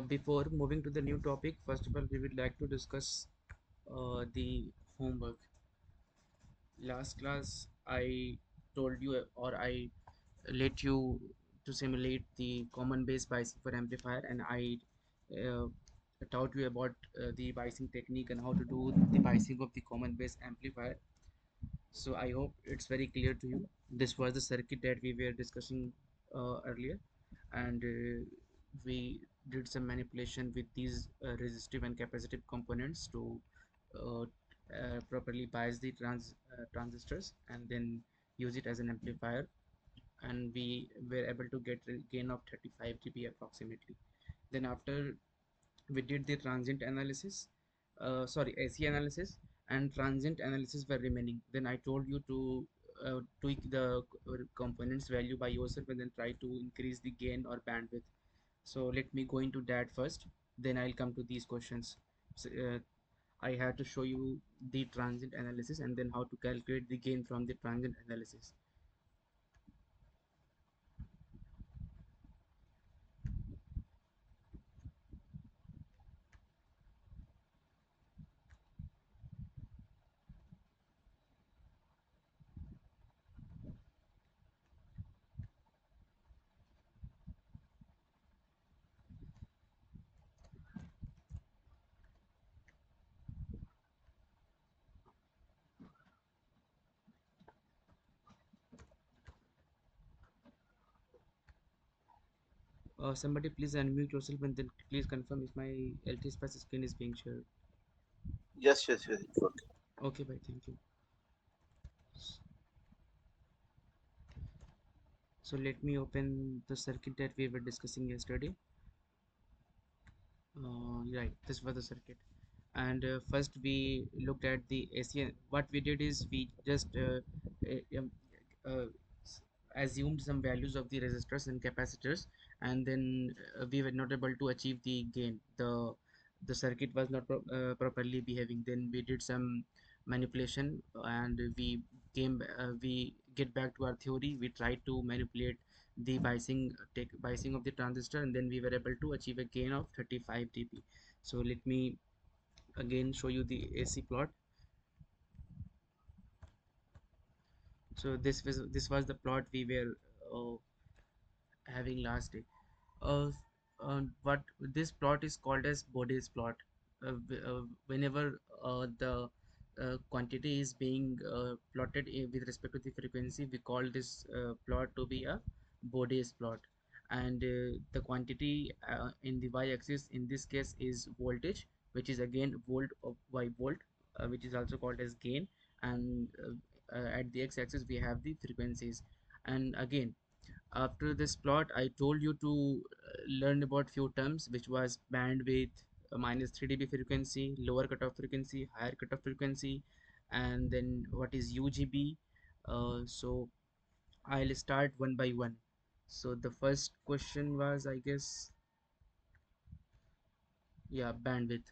Before moving to the new topic, first of all, we would like to discuss the homework. Last class, I told you or I let you to simulate the common base biasing for amplifier, and I uh, taught you about the biasing technique and how to do the biasing of the common base amplifier. So I hope it's very clear to you. This was the circuit that we were discussing earlier, and we did some manipulation with these resistive and capacitive components to uh, properly bias the transistors and then use it as an amplifier, and we were able to get a gain of 35 dB approximately. Then after we did the transient analysis, sorry, AC analysis, and transient analysis were remaining. Then I told you to tweak the components value by yourself and then try to increase the gain or bandwidth. So let me go into that first, then I'll come to these questions. So, I had to show you the transient analysis and then how to calculate the gain from the transient analysis. Somebody please unmute yourself and then please confirm if my LT space screen is being shared. Yes, yes, yes. It's okay. Okay, bye, thank you. So let me open the circuit that we were discussing yesterday. Right, this was the circuit. And first we looked at the AC. What we did is we just uh, s- assumed some values of the resistors and capacitors, and then we were not able to achieve the gain. The circuit was not properly behaving. Then we did some manipulation, and we get back to our theory. We tried to manipulate the biasing of the transistor, and then we were able to achieve a gain of 35 dB. So let me again show you the AC plot. So this was the plot we were uh, having last day. uh, what this plot is called as Bode's plot. Whenever the quantity is being plotted with respect to the frequency, we call this plot to be a Bode's plot. And the quantity in the y-axis in this case is voltage, which is again volt of y volt, which is also called as gain. And at the x-axis we have the frequencies. And again, after this plot, I told you to learn about few terms, which was bandwidth, minus 3 dB frequency, lower cutoff frequency, higher cutoff frequency, and then what is UGB. So I'll start one by one. So the first question was, I guess, yeah, bandwidth.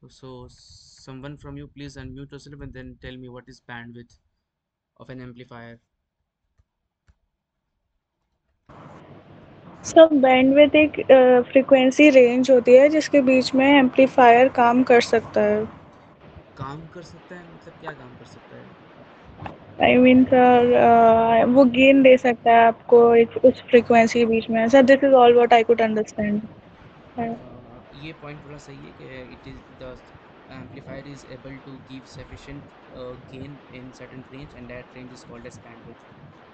So someone from you, please unmute yourself and then tell me what is bandwidth of an amplifier. सब bandwidth एक frequency range होती है जिसके बीच में amplifier काम कर सकता है। काम कर सकता है मतलब क्या काम कर सकता है? आई मीन सर वो गेन दे सकता है आपको एक उस फ्रीक्वेंसी के बीच में। Sir this is all what I could understand. ये पॉइंट थोड़ा सही है कि it is the amplifier is able to give sufficient gain in certain range, and that range is called as bandwidth.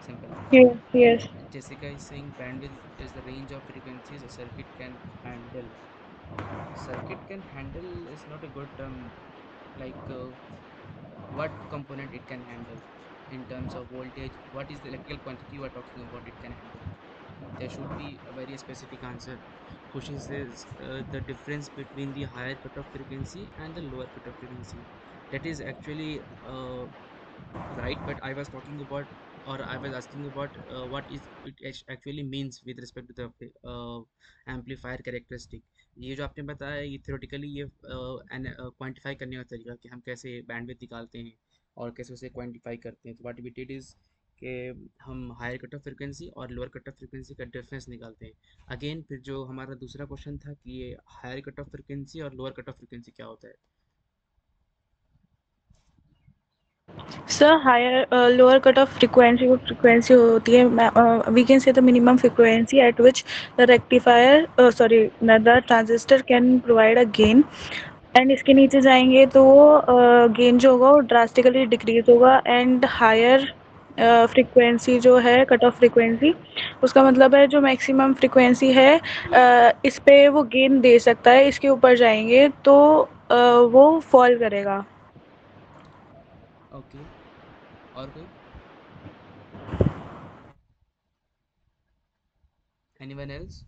Simple. Yes yes. Jessica is saying bandwidth is the range of frequencies a circuit can handle. Circuit can handle is not a good term. Like what component it can handle in terms of voltage, what is the electrical quantity you are talking about it can handle? There should be a very specific answer. Question says the difference between the higher cutoff frequency and the lower cutoff frequency. That is actually right, but I was talking about, or I was asking about what is it actually means with respect to the amplifier characteristic. ये जो आपने बताया ये theoretically ये quantify करने का तरीका कि हम कैसे बैंडविड्थ निकालते हैं और कैसे उसे क्वांटिफाई करते हैं. तो what we did is कि हम हायर कट ऑफ फ्रिक्वेंसी और लोअर कट ऑफ फ्रिक्वेंसी का डिफरेंस निकालते हैं। अगेन फिर जो हमारा दूसरा क्वेश्चन था कि ये हायर कट ऑफ फ्रिक्वेंसी और लोअर कट ऑफ फ्रिक्वेंसी क्या होता है। Sir higher lower cut off frequency, वो फ्रीक्वेंसी होती है, we can say the minimum frequency at which the rectifier sorry the transistor can provide a gain. And इसके नीचे जाएंगे तो गेन जो होगा वो ड्रास्टिकली डिक्रीज होगा। एंड हायर फ्रीक्वेंसी जो है कट ऑफ फ्रीक्वेंसी, उसका मतलब है जो मैक्सिमम फ्रीक्वेंसी है इस पे वो गेन दे सकता है, इसके ऊपर जाएंगे तो वो फॉल करेगा। ओके, और कोई, anyone else?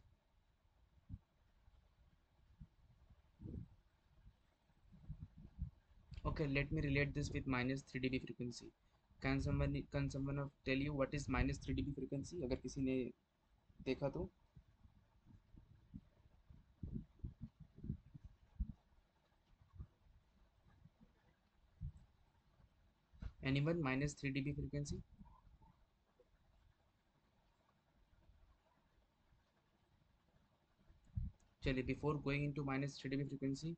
Okay, let me relate this with minus 3 dB frequency. Can someone tell you what is minus 3 dB frequency? अगर किसी ने देखा तो anyone minus 3 dB frequency? चलिए, before going into minus 3 dB frequency,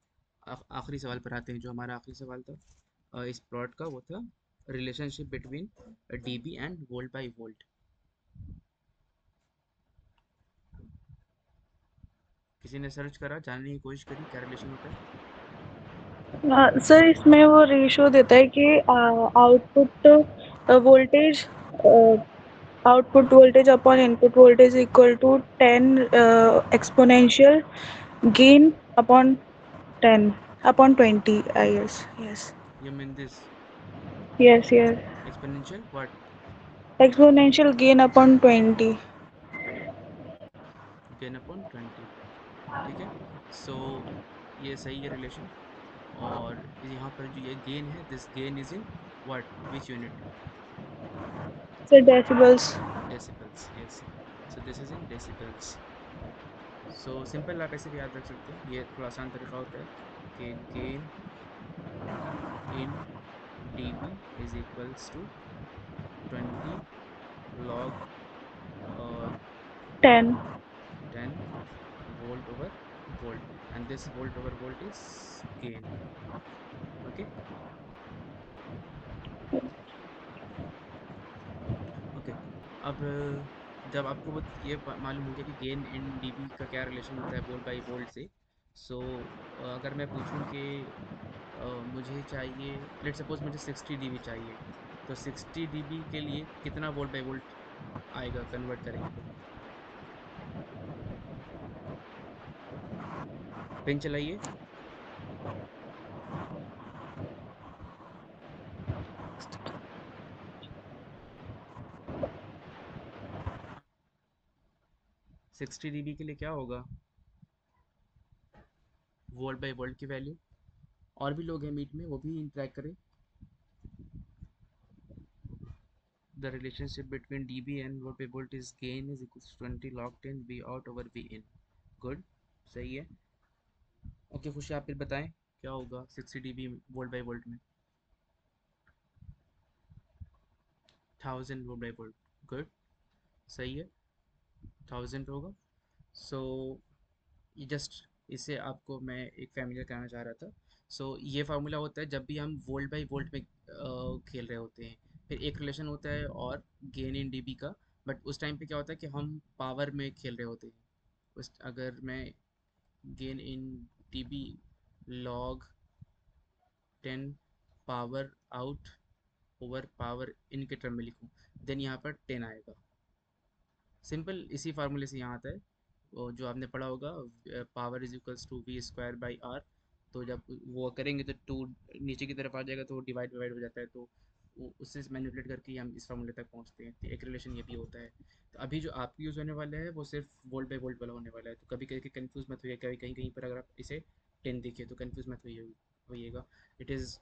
आखिरी सवाल पर आते हैं। जो हमारा आखिरी सवाल था इस प्लॉट का, वो था relationship between dB and volt by volt. किसी ने सर्च करा, जानने की कोशिश करी क्या रिलेशन होता है? सर इसमें वो रेशियो देता है कि output voltage output voltage upon input voltage equal to 10 exponential gain upon 10 upon 20, I guess. Yes, you mean this yes, yes, exponential what? Exponential gain upon 20। Gain upon 20, ठीक है। सो ये सही है रिलेशन। और यहाँ पर जो ये गेन है, this gain is in what, which unit? Sir decibels. Decibels, yes. So this is in decibels. So simple, आप ऐसे भी याद रख सकते हैं, ये थोड़ा आसान तरीका होता है कि gain in dB is equals to 20 log 10। 10 volt over volt, and this volt over volt is gain. Okay, okay. अब जब आपको वो ये मालूम हो गया कि गेन इन डीबी का क्या रिलेशन होता है वोल्ट बाई वोल्ट से, सो अगर मैं पूछूं कि मुझे चाहिए, लेट सपोज मुझे 60 डीबी चाहिए, तो 60 डीबी के लिए कितना वोल्ट बाई वोल्ट आएगा कन्वर्ट करेंगे तो? पेन चलाइए। 60 डीबी के लिए क्या होगा वोल्ट बाई वोल्ट की वैल्यू? और भी लोग हैं मीट में, वो भी इंटरेक्ट करें। The relationship between dB and volt by volt is gain is equals to 20 log 10 V out over V in. Good, सही है। ओके खुशी, आप फिर बताएं क्या होगा 60 dB वोल्ट बाई वोल्ट में? 1000 वोल्ट बाई वोल्ट, गुड, सही है, 1000 होगा। सो ये जस्ट, इससे आपको मैं एक फैमिलियर कराना चाह रहा था। सो ये फार्मूला होता है जब भी हम वोल्ट बाई वोल्ट में खेल रहे होते हैं। फिर एक रिलेशन होता है और गेन इन डीबी का, बट उस टाइम पे क्या होता है कि हम पावर में खेल रहे होते हैं। उस अगर मैं gain in dB log 10 power out over power in के टर्म में लिखूं, देन यहाँ पर 10 आएगा। सिंपल इसी फार्मूले से यहाँ आता है, वो जो आपने पढ़ा होगा, power is equals to V square by R. तो जब वो करेंगे तो टू नीचे की तरफ आ जाएगा, तो डिवाइड डिवाइड हो जाता है, तो उससे मैनिपुलेट करके हम इस फार्मूले तक पहुँचते हैं। तो एक रिलेशन ये भी होता है। तो अभी जो आपकी यूज़ होने वाला है वो सिर्फ वोल्ट बाई वोल्ट वाला होने वाला है, तो कभी कहीं कन्फ्यूज मत होइए, कभी कहीं कहीं पर अगर आप इसे 10 देखिए तो कन्फ्यूज मत होइएगा। It is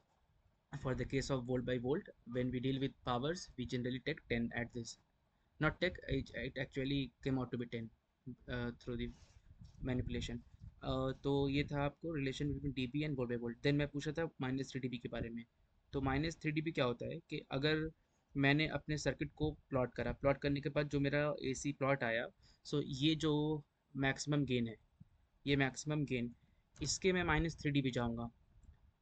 for the case of volt by volt, when we deal with powers we generally take 10 at this, not take it actually came out to be 10 through the manipulation. तो ये था आपको relation between dB and volt by volt. Then मैं पूछा था minus three dB के बारे में। तो माइनस थ्री डीबी क्या होता है कि अगर मैंने अपने सर्किट को प्लॉट करा, प्लॉट करने के बाद जो मेरा एसी प्लॉट आया, सो ये जो मैक्सिमम गेन है, ये मैक्सिमम गेन, इसके मैं -3 dB जाऊँगा,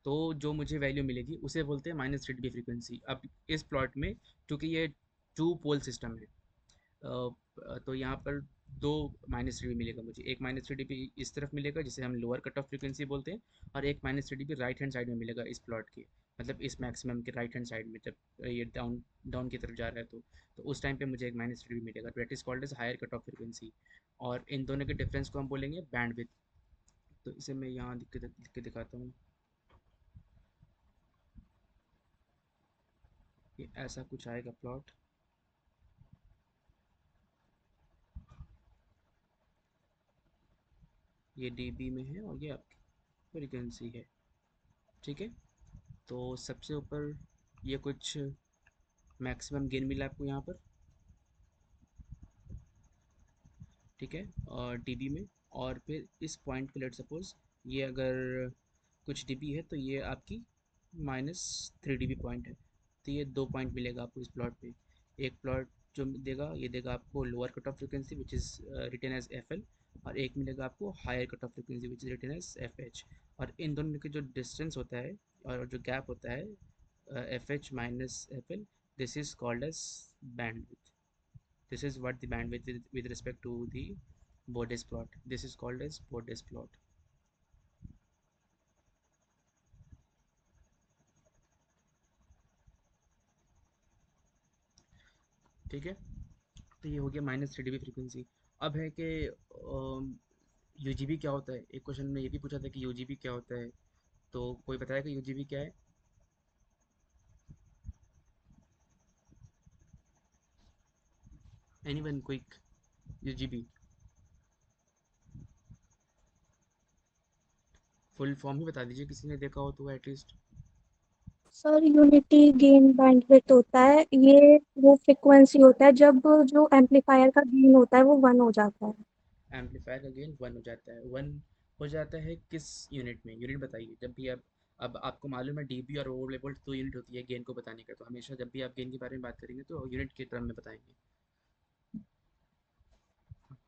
तो जो मुझे वैल्यू मिलेगी उसे बोलते हैं -3 dB फ्रीक्वेंसी। अब इस प्लॉट में, चूँकि ये टू पोल सिस्टम है, तो यहाँ पर दो -3 dB मिलेगा मुझे। एक -3 dB इस तरफ मिलेगा जिसे हम लोअर कट ऑफ फ्रीक्वेंसी बोलते हैं, और एक -3 dB राइट हैंड साइड में मिलेगा इस प्लॉट के, मतलब इस मैक्सिमम के राइट हैंड साइड में, जब ये डाउन डाउन की तरफ जा रहा है तो उस टाइम पे मुझे एक -3 dB मिलेगा। That is called as higher cut off frequency, और इन दोनों के डिफरेंस को हम बोलेंगे बैंडविड्थ। तो इसे मैं यहाँ लिख के दिखाता हूँ। ये ऐसा कुछ आएगा प्लॉट। ये डीबी में है और ये आपकी फ्रीक्वेंसी है, ठीक है। तो सबसे ऊपर ये कुछ मैक्सिमम गेन मिला आपको यहाँ पर, ठीक है, और डीबी में। और फिर इस पॉइंट पे लेट सपोज ये अगर कुछ डीबी है, तो ये आपकी -3 dB पॉइंट है। तो ये दो पॉइंट मिलेगा आपको इस प्लॉट पे। एक प्लॉट जो देगा, ये देगा आपको lower cut off frequency which is written as F L, और एक मिलेगा आपको higher cut off frequency which is written as F H. और इन दोनों के जो डिस्टेंस होता है और जो गैप होता है, F H minus F L, this is called as band. This is what the bandwidth is with respect to the Bordes plot. This is called as Bordes plot. ठीक है, तो ये हो गया -3 dB फ्रीक्वेंसी। अब है कि यूजीबी क्या होता है। एक क्वेश्चन में ये भी पूछा था कि यूजीबी क्या होता है, तो कोई बताएगा यूजीबी क्या है? Anyone quick? UGB full form ही बता दीजिए, किसी ने देखा हो तो at least. Sir unity gain bandwidth होता है, ये वो फ्रिक्वेंसी होता है जब जो एम्पलीफायर का गेन होता है वो 1 हो जाता है। एम्पलीफायर का गेन 1 हो जाता है। 1 हो जाता है किस यूनिट में? यूनिट बताइए। जब भी आप, अब आपको मालूम है डीबी और ओवर लेवल 2 यूनिट होती है गेन को बताने का, तो हमेशा जब भी आप गेन के बारे में बात करेंगे तो यूनिट के टर्म में बताएंगे।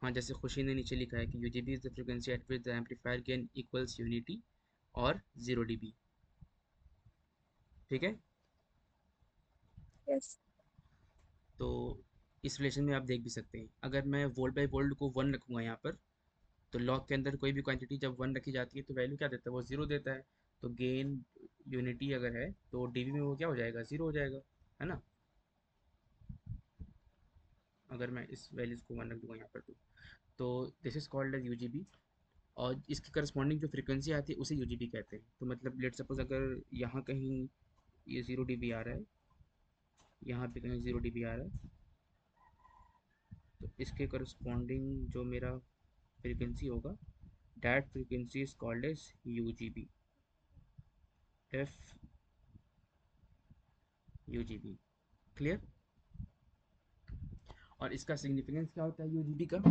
हाँ, जैसे खुशी ने नीचे लिखा है कि UGB is the frequency at which the amplifier gain equals unity और 0 dB, ठीक है। यस। तो इस रिलेशन में आप देख भी सकते हैं, अगर मैं वोल्ट बाई वोल्ट को 1 रखूँगा यहाँ पर, तो लॉग के अंदर कोई भी क्वांटिटी जब 1 रखी जाती है तो वैल्यू क्या देता है? वो 0 देता है। तो गेन यूनिटी अगर है तो डीबी में वो क्या हो जाएगा? 0 हो जाएगा, है ना। अगर मैं इस वैल्यूज़ को 1 रख दूंगा यहाँ पर तो दिस इज़ कॉल्ड एज यूजीबी। और इसकी करस्पॉन्डिंग जो फ्रीक्वेंसी आती है उसे यूजीबी कहते हैं। तो मतलब लेट सपोज अगर यहाँ कहीं ये 0 dB आ रहा है, यहाँ पे कहीं 0 dB आ रहा है, तो इसके करस्पॉन्डिंग जो मेरा फ्रीक्वेंसी होगा, that frequency is called as UGB, F UGB. Clear? और इसका सिग्निफिकेंस क्या होता है यूजीबी का? The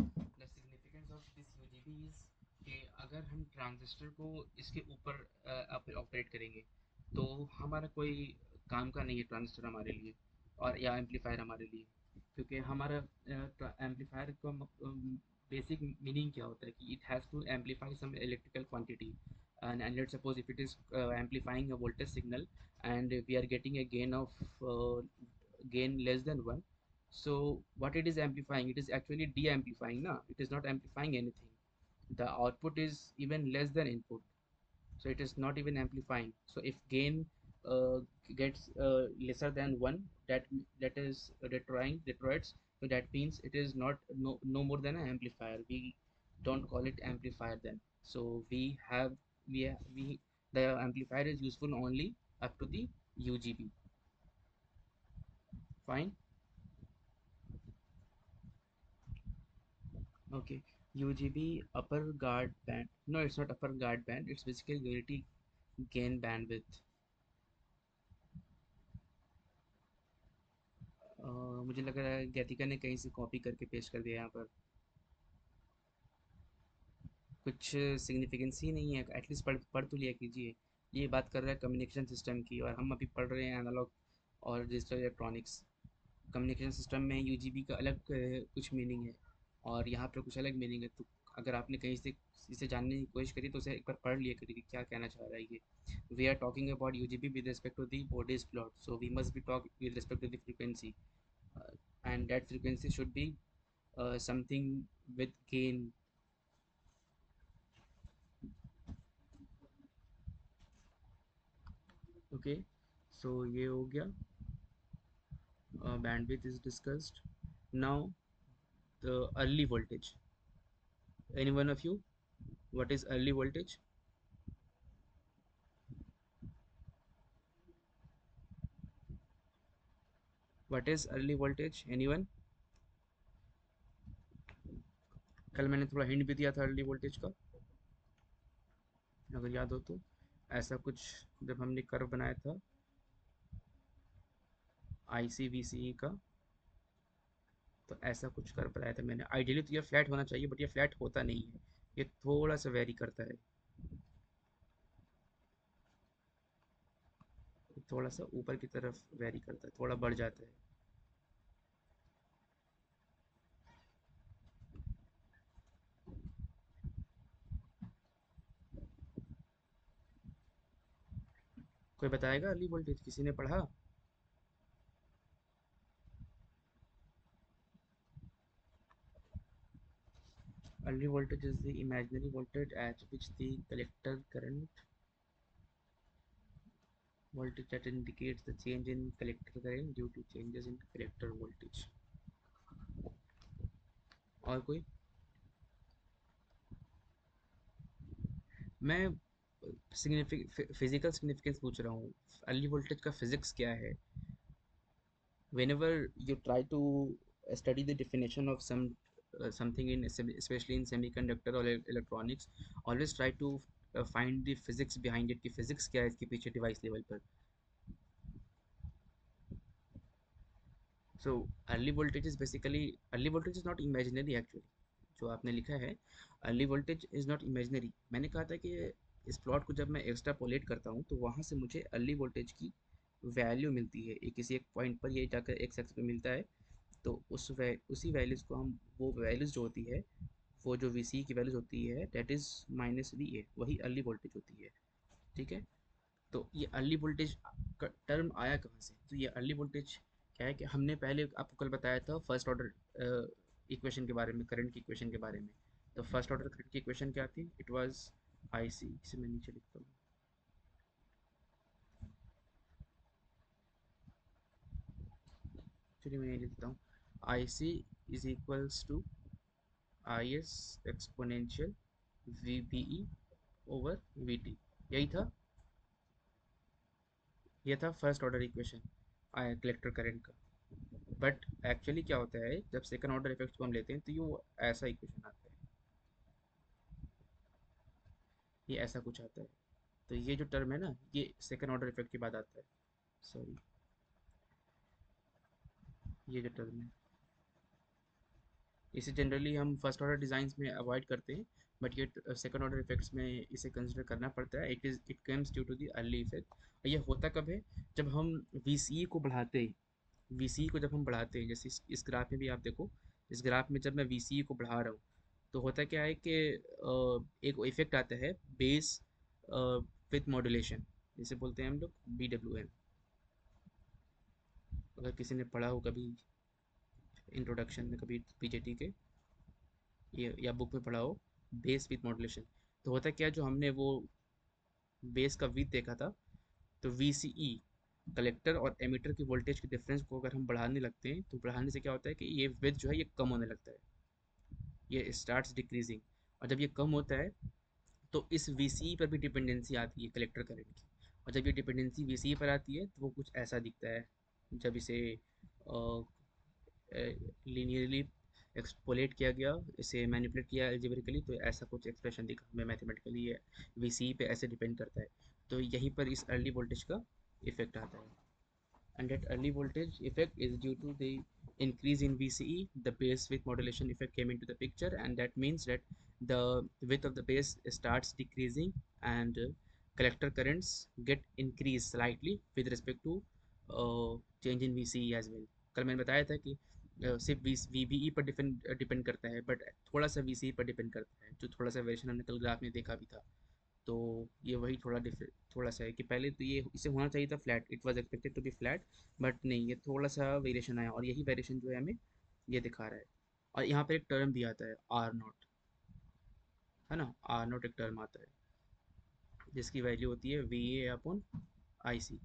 significance of this UGB is कि अगर हम ट्रांजिस्टर को इसके ऊपर ऑपरेट करेंगे तो हमारा कोई काम का नहीं है ट्रांजिस्टर हमारे लिए, और या एम्पलीफायर हमारे लिए, क्योंकि हमारा एम्पलीफायर का बेसिक मीनिंग क्या होता है कि it has to amplify some electrical quantity, and let's suppose if it is amplifying a voltage signal, and we are getting a gain of gain less than 1. So what it is amplifying? It is actually de-amplifying, na? It is not amplifying anything. The output is even less than input, so it is not even amplifying. So if gain uh, gets lesser than 1, that is detroits, so that means it is not no more than an amplifier. We don't call it amplifier then. So we the amplifier is useful only up to the UGB. Fine. Okay. UGB upper guard band. No, it's not upper guard band. It's basically unity gain bandwidth. मुझे लग रहा है गीतिका ने कहीं से copy करके पेश कर दिया यहाँ पर। कुछ सिग्निफिकेंस ही नहीं है, एटलीस्ट पढ़ पढ़ तो लिया कीजिए। ये बात कर रहा है कम्युनिकेशन सिस्टम की, और हम अभी पढ़ रहे हैं एनालॉग और डिजिटल इलेक्ट्रॉनिक्स। कम्युनिकेशन सिस्टम में यूजीबी का अलग कुछ मीनिंग है और यहाँ पर कुछ अलग मीनिंग है। तो अगर आपने कहीं से इसे जानने की कोशिश करी तो उसे एक बार पढ़ लिया करिए कि क्या कहना चाह रहा है ये। We are talking about UGB with respect to the Bode's plot, so we must be talk with respect to the frequency, and that frequency should be something with gain. Okay, so ये हो गया, bandwidth is discussed. Now the early voltage. Any one of you, what is early voltage? What is early voltage? Anyone? कल मैंने थोड़ा hint भी दिया था early voltage का, अगर याद हो तो। ऐसा कुछ जब हमने कर्व बनाया था ICVCE का, तो ऐसा कुछ कर्व बनाया था मैंने। आइडियली तो ये फ्लैट होना चाहिए बट ये फ्लैट होता नहीं है, ये थोड़ा सा वेरी करता है, थोड़ा सा ऊपर की तरफ वेरी करता है, थोड़ा बढ़ जाता है। कोई बताएगा अर्ली वोल्टेज, किसी ने पढ़ा? Early voltage is the imaginary voltage at which the collector current voltage that indicates the change in collector current due to changes in collector voltage. और कोई? मैं फिजिकल सिग्निफिकेंस पूछ रहा हूँ, अर्ली वोल्टेज का फिजिक्स क्या है? Whenever you try to study the definition of something in especially in semiconductor or electronics, always try to find the physics behind it, कि physics क्या है इसके पीछे डिवाइस लेवल पर। So early voltage is basically, early voltage is not imaginary actually, जो आपने लिखा है early voltage is not imaginary, मैंने कहा था कि इस प्लॉट को जब मैं एक्स्ट्रापोलेट करता हूँ तो वहाँ से मुझे अर्ली वोल्टेज की वैल्यू मिलती है, एक किसी एक पॉइंट पर ये जाकर एक्स एक्स पे मिलता है। तो उसी वैल्यूज़ को हम, वो वैल्यूज़ जो होती है, वो जो वी सी की वैल्यूज़ होती है that is minus V A, वही अर्ली वोल्टेज होती है। ठीक है, तो ये अर्ली वोल्टेज का टर्म आया कहाँ से? तो ये अर्ली वोल्टेज क्या है कि हमने पहले आपको कल बताया था फर्स्ट ऑर्डर इक्वेशन के बारे में, करंट की इक्वेशन के बारे में। तो फर्स्ट ऑर्डर करंट की इक्वेशन क्या थी? इट वाज आई सी, इसे मैं नीचे लिखता हूँ। चलिए मैं ये लिखता हूँ, I C is equals to I S exponential V B E over V T. यही था, ये था first order equation collector current का। बट एक्चुअली क्या होता है, जब सेकंड ऑर्डर इफेक्ट्स को हम लेते हैं तो ये वो ऐसा इक्वेशन आता है, ये ऐसा कुछ आता है। तो ये जो टर्म है ना, ये सेकंड ऑर्डर इफेक्ट के बाद आता है। सॉरी, ये जो टर्म है इसे जनरली हम फर्स्ट ऑर्डर डिज़ाइंस में अवॉइड करते हैं, बट ये सेकंड ऑर्डर इफेक्ट्स में इसे कंसिडर करना पड़ता है। It comes due to the Early effect. ये होता कब है? जब हम वी को बढ़ाते हैं, वी को जब हम बढ़ाते हैं, जैसे इस ग्राफ में भी आप देखो, इस ग्राफ में जब मैं वी को बढ़ा रहा हूँ तो होता क्या है कि एक इफेक्ट आता है बेस विथ मॉड्यूलेशन, जिसे बोलते हैं हम लोग BWM। अगर किसी ने पढ़ा हो कभी इंट्रोडक्शन में कभी पीजेटी के, ये या बुक में पढ़ा हो, बेस विथ मॉड्यूलेशन, तो होता क्या है, जो हमने वो बेस का विथ देखा था, तो VCE कलेक्टर और एमिटर की वोल्टेज के डिफरेंस को अगर हम बढ़ाने लगते हैं तो बढ़ाने से क्या होता है कि ये विथ जो है ये कम होने लगता है, ये स्टार्ट्स डिक्रीजिंग। और जब ये कम होता है तो इस VCE पर भी डिपेंडेंसी आती है कलेक्टर करंट की, और जब ये डिपेंडेंसी VCE पर आती है तो वो कुछ ऐसा दिखता है। जब इसे लीनियरली एक्सपोलेट किया गया, इसे मैनिपुलेट किया एल्जेब्रिकली, तो ऐसा कुछ एक्सप्रेशन दिखा हमें मैथमेटिकली, ये VCE पे ऐसे डिपेंड करता है। तो यहीं पर इस अर्ली वोल्टेज का इफेक्ट आता है। And that early voltage effect is due to the increase in VCE. The base width modulation effect came into the picture, and that means that the width of the base starts decreasing, and collector currents get increased slightly with respect to change in VCE as well. कल मैंने बताया था कि सिर्फ we B ई पर depend depend करता है, but थोड़ा सा वी सी ई पर डिपेंड करता है, जो थोड़ा सा वेरिएशन हमने कल ग्राफ में देखा भी था। तो ये वही थोड़ा सा है कि पहले तो ये इसे होना चाहिए था flat, it was expected to be flat, but नहीं, ये थोड़ा सा वेरिएशन आया, और यही वेरिएशन जो है हमें ये दिखा रहा है। और यहाँ पर एक टर्म भी आता है आर नॉट, है ना, आर नॉट एक टर्म आता है जिसकी वैल्यू होती है वी ए अपॉन आई सी।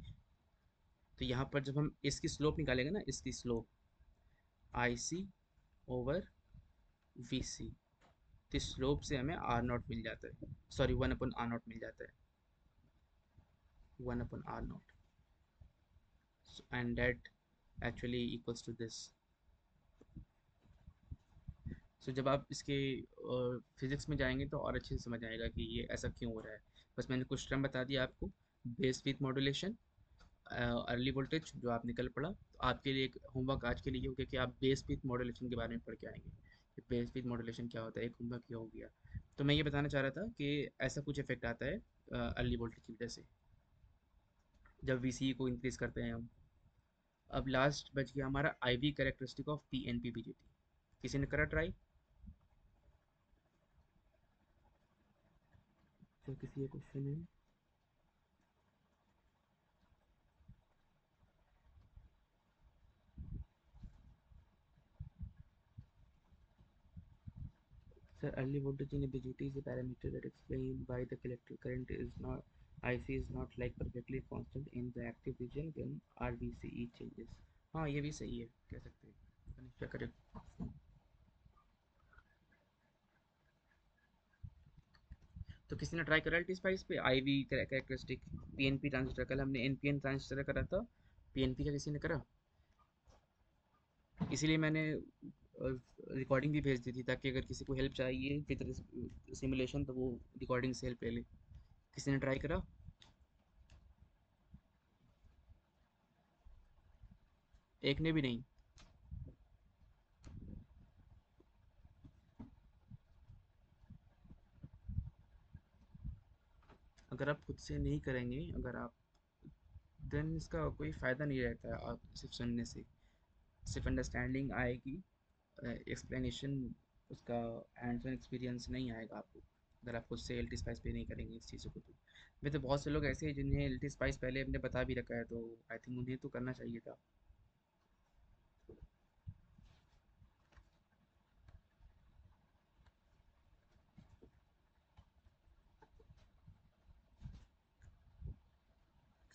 तो यहाँ पर जब हम इसकी स्लोप निकालेंगे ना, इसकी slope I C over V C, तो स्लोप से हमें आर नॉट मिल जाता है, सॉरी 1/r0 मिल जाता है, 1/r0, and that actually equals to this. So जब आप इसके फिजिक्स में जाएंगे तो और अच्छे से समझ आएगा कि ये ऐसा क्यों हो रहा है। बस मैंने कुछ टर्म बता दिया आपको, base with modulation, early voltage जो आपने कल पढ़ा। तो आपके लिए एक होमवर्क आज के लिए हो गया कि आप बेस विथ मॉड्यूलेशन के बारे में पढ़ के आएंगे कि बेस विथ मॉड्यूलेशन क्या होता है, एक होमवर्क ये हो गया। तो मैं ये बताना चाह रहा था कि ऐसा कुछ इफेक्ट आता है अर्ली वोल्टेज की वजह से जब वी को इंक्रीज करते हैं हम। अब लास्ट बच गया हमारा I V characteristic of P N P B J T. किसी ने करा ट्राई? तो किसी ये क्वेश्चन है? Sir, early voltage in a BJT is a parameter that explains why the electric current is not IC is not like perfectly constant in the active region when RVCE changes. हाँ, ये भी सही है, कह सकते हैं, पता नहीं क्या करें। तो किसी ने ट्राई करा एल्टी स्पाइस पे आई वी कैरेक्टरिस्टिक पीएनपी ट्रांजिस्टर? कल हमने एनपीएन ट्रांजिस्टर करा था, पीएनपी का किसी ने करा? इसीलिए मैंने रिकॉर्डिंग भी भेज दी थी, ताकि अगर किसी को हेल्प चाहिए विद सिमुलेशन तो वो रिकॉर्डिंग से हेल्प ले ले। किसी ने ट्राई करा? एक ने भी नहीं? अगर आप खुद से नहीं करेंगे, अगर आप, देन इसका कोई फ़ायदा नहीं रहता है आप सिर्फ सुनने से। सिर्फ अंडरस्टैंडिंग आएगी, एक्सप्लेनेशन उसका हैंड्स ऑन एक्सपीरियंस नहीं आएगा आपको, अगर आप खुद से एल टी स्पाइस पे नहीं करेंगे इस चीज़ों को। तो मैं तो बहुत से लोग ऐसे हैं जिन्हें एल टी स्पाइस पहले हमने बता भी रखा है, तो आई थिंक उन्हें तो करना चाहिए था।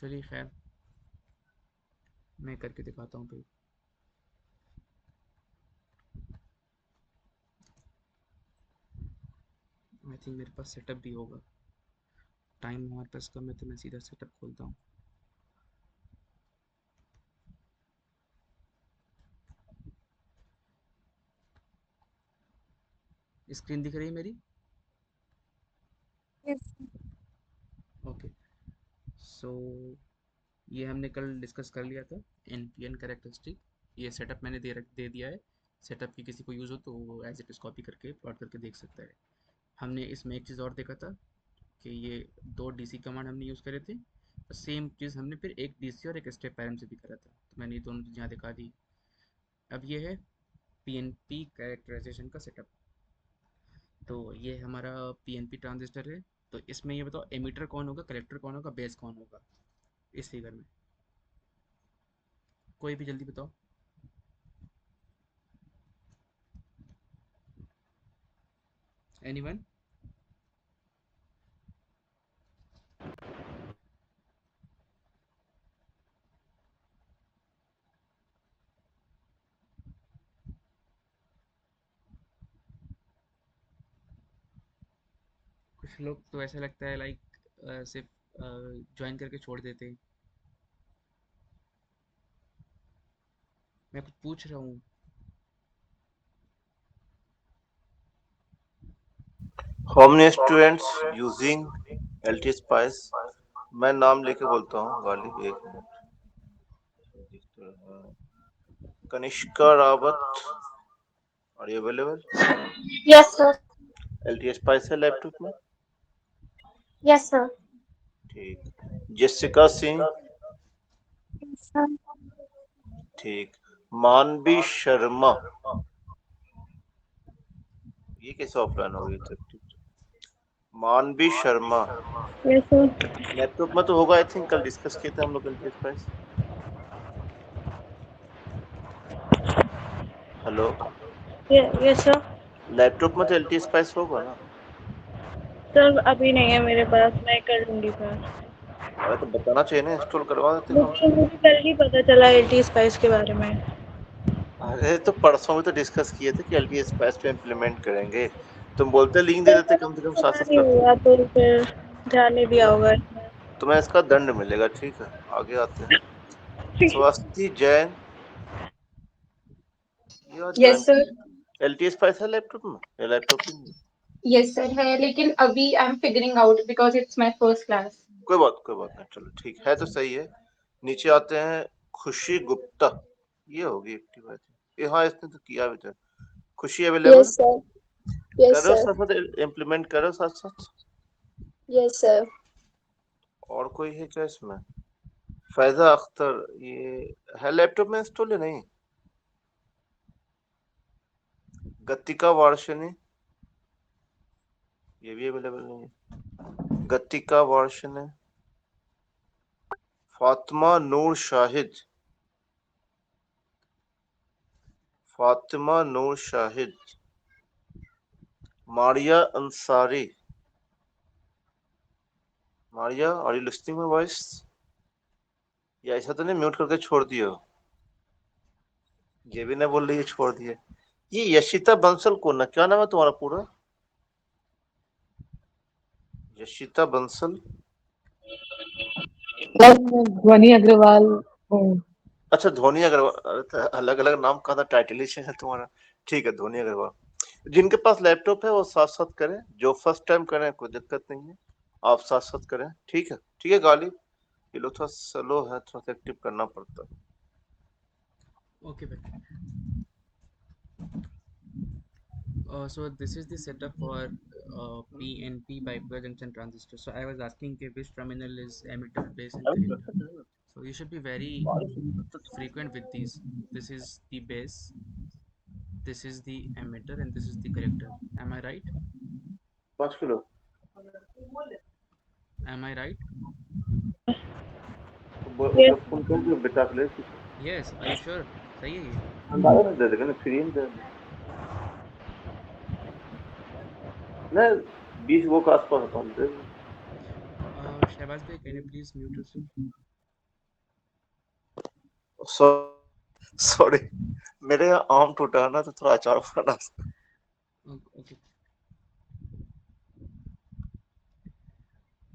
चलिए खैर, मैं करके दिखाता हूँ फिर। आई थिंक मेरे पास सेटअप भी होगा, टाइम हमारे पास कम है, तो मैं सीधा सेटअप खोलता हूँ। स्क्रीन दिख रही है मेरी? Yes. ओके। सो ये हमने कल डिस्कस कर लिया था, एन पी एन कैरेक्टरिस्टिक। ये सेटअप मैंने दे दिया है। सेटअप की किसी को यूज़ हो तो वो एज इट इज़ कॉपी करके प्लॉट करके देख सकता है। हमने इसमें एक चीज़ और देखा था कि ये दो डीसी कमांड हमने यूज़ करे थे, और सेम चीज़ हमने फिर एक डीसी और एक स्टेप पैरम से भी करा था, तो मैंने ये दोनों चीज़ यहाँ दिखा दी। अब ये है पीएनपी कैरेक्टराइजेशन का सेटअप। तो ये हमारा पीएनपी ट्रांजिस्टर है। तो इसमें ये बताओ, एमीटर कौन होगा, कलेक्टर कौन होगा, बेस कौन होगा इस फिगर में? कोई भी जल्दी बताओ। एनीवन? कुछ लोग तो ऐसा लगता है लाइक सिर्फ ज्वाइन करके छोड़ देते हैं। मैं कुछ पूछ रहा हूँ। How many students using LT Spice? मैं नाम लेके बोलता हूँ गालिब, एक minute. Kanishka Rawat, are you available? Yes, sir. LT Spice है लैपटॉप में? Yes, sir. ठीक। Jessica Singh, Yes, sir. ठीक। मानवी शर्मा, ये कैसे ऑफलाइन हो गई तक? मानवी शर्मा, यस सर। लैपटॉप में तो होगा, आई थिंक कल डिस्कस किए थे हम लोग LTS price. Hello, yes sir. Laptop में तो एलटीएस प्राइस होगा ना? सर अभी नहीं है मेरे पास, मैं कर लूँगी सर। अरे तो बताना चाहिए ना, इंस्टॉल करवा देते कम से मुझे कम। मुझे कल ही पता चला एलटी स्पाइस के बारे में। अरे तो परसों भी तो डिस्कस किए थे कि एलटीएस प्राइस पे इम्प्लीमेंट करेंगे, तुम बोलते लिंक दे सर देते, मेरा कम से कम साथ पता साथ नहीं करते। हुआ तो फिर ध्यान नहीं दिया तुम्हें होगा। तुम्हें इसका दंड मिलेगा, ठीक है? आगे आते हैं। Swasti Jain, you are yes join. Sir. LTS price है लैपटॉप में या लैपटॉप ही नहीं? यस सर है, लेकिन अभी I am figuring out because it's my first class. कोई बात नहीं, चलो ठीक है तो सही है। नीचे आते हैं, खुशी गुप्ता, ये होगी एक्टिव आई थिंक, ये हाँ इसने तो किया भी था। खुशी अवेलेबल? Yes, sir. Yes, करो sir. साथ साथ, इम्प्लीमेंट करो साथ साथ। Yes, sir. और कोई है क्या इसमें? फैजा अख्तर, ये है लैपटॉप में इंस्टॉल है नहीं? गतिका वार्षिनी, ये भी अवेलेबल नहीं है। Gatika Varshini, Fatima Noor Shahid, Fatima Noor Shahid, Maria Ansari. Maria, are you listening my voice? या ऐसा तो नहीं म्यूट करके छोड़ दियो? ये भी नहीं बोल रही है छोड़ दिए। ये यशिता बंसल कौन है, क्या नाम है तुम्हारा पूरा? यशिता बंसल। सर मैं ध्वनि अग्रवाल हूँ। अच्छा धोनी अग्रवाल, अलग अलग नाम का था, टाइटलिश है तुम्हारा। ठीक है, धोनी अग्रवाल। जिनके पास लैपटॉप है वो साथ साथ करें, जो फर्स्ट टाइम करें कोई दिक्कत नहीं है, आप साथ साथ करें, ठीक है? ठीक है गालिब, ये लोग थोड़ा स्लो है, थोड़ा एक्टिव करना पड़ता है। Okay, but so this is the setup for PNP bipolar junction transistor. So I was asking which terminal is emitter, base, and collector. So you should be very frequent with these. This is the base, this is the emitter, and this is the collector. Am I right? 5 kilo Am I right? Yes. Phone कर दियो बेटा के लिए, Yes. Are you sure? सही है ये? अंदाजा दे देगा ना, फ्री में दे ना, 20 वो के आसपास होता है। Shahbaz bhai, can you please mute yourself? Sorry, मेरे यहाँ आम टूटा है ना, तो थोड़ा अचार बना। Okay.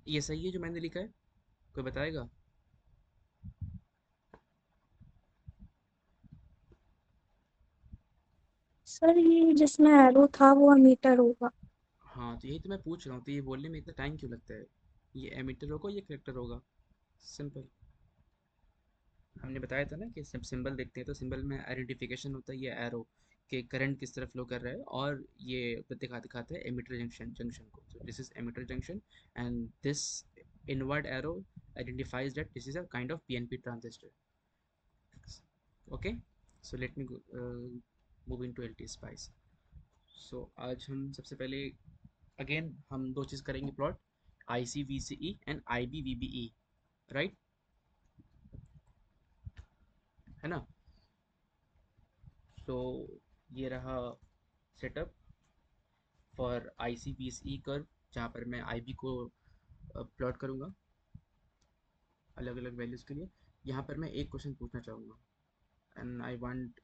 ये सही है जो मैंने लिखा है? कोई बताएगा? सर ये जिसमें एरो था वो अमीटर होगा। हाँ, तो यही तो मैं पूछ रहा हूँ, तो ये बोलने में इतना टाइम क्यों लगता है? ये एमिटर होगा, ये कलेक्टर होगा, सिंपल। हमने बताया था ना कि जब सिंबल देखते हैं तो सिंबल में आइडेंटिफिकेशन होता है, ये एरो के करंट किस तरफ फ्लो कर रहा है, और ये दिखाता है एमिटर जंक्शन को। So this is emitter junction, and this inward arrow identifies that this is a kind of PNP transistor. Okay, so let me move into LT spice. So आज हम सबसे पहले अगेन हम दो चीज़ करेंगे plot, ICVCE and IBVBE, right, है ना? सो ये रहा सेटअप फॉर ICVCE कर्व, जहाँ पर मैं IB को प्लॉट करूँगा अलग अलग वैल्यूज़ के लिए। यहाँ पर मैं एक क्वेश्चन पूछना चाहूँगा, and I want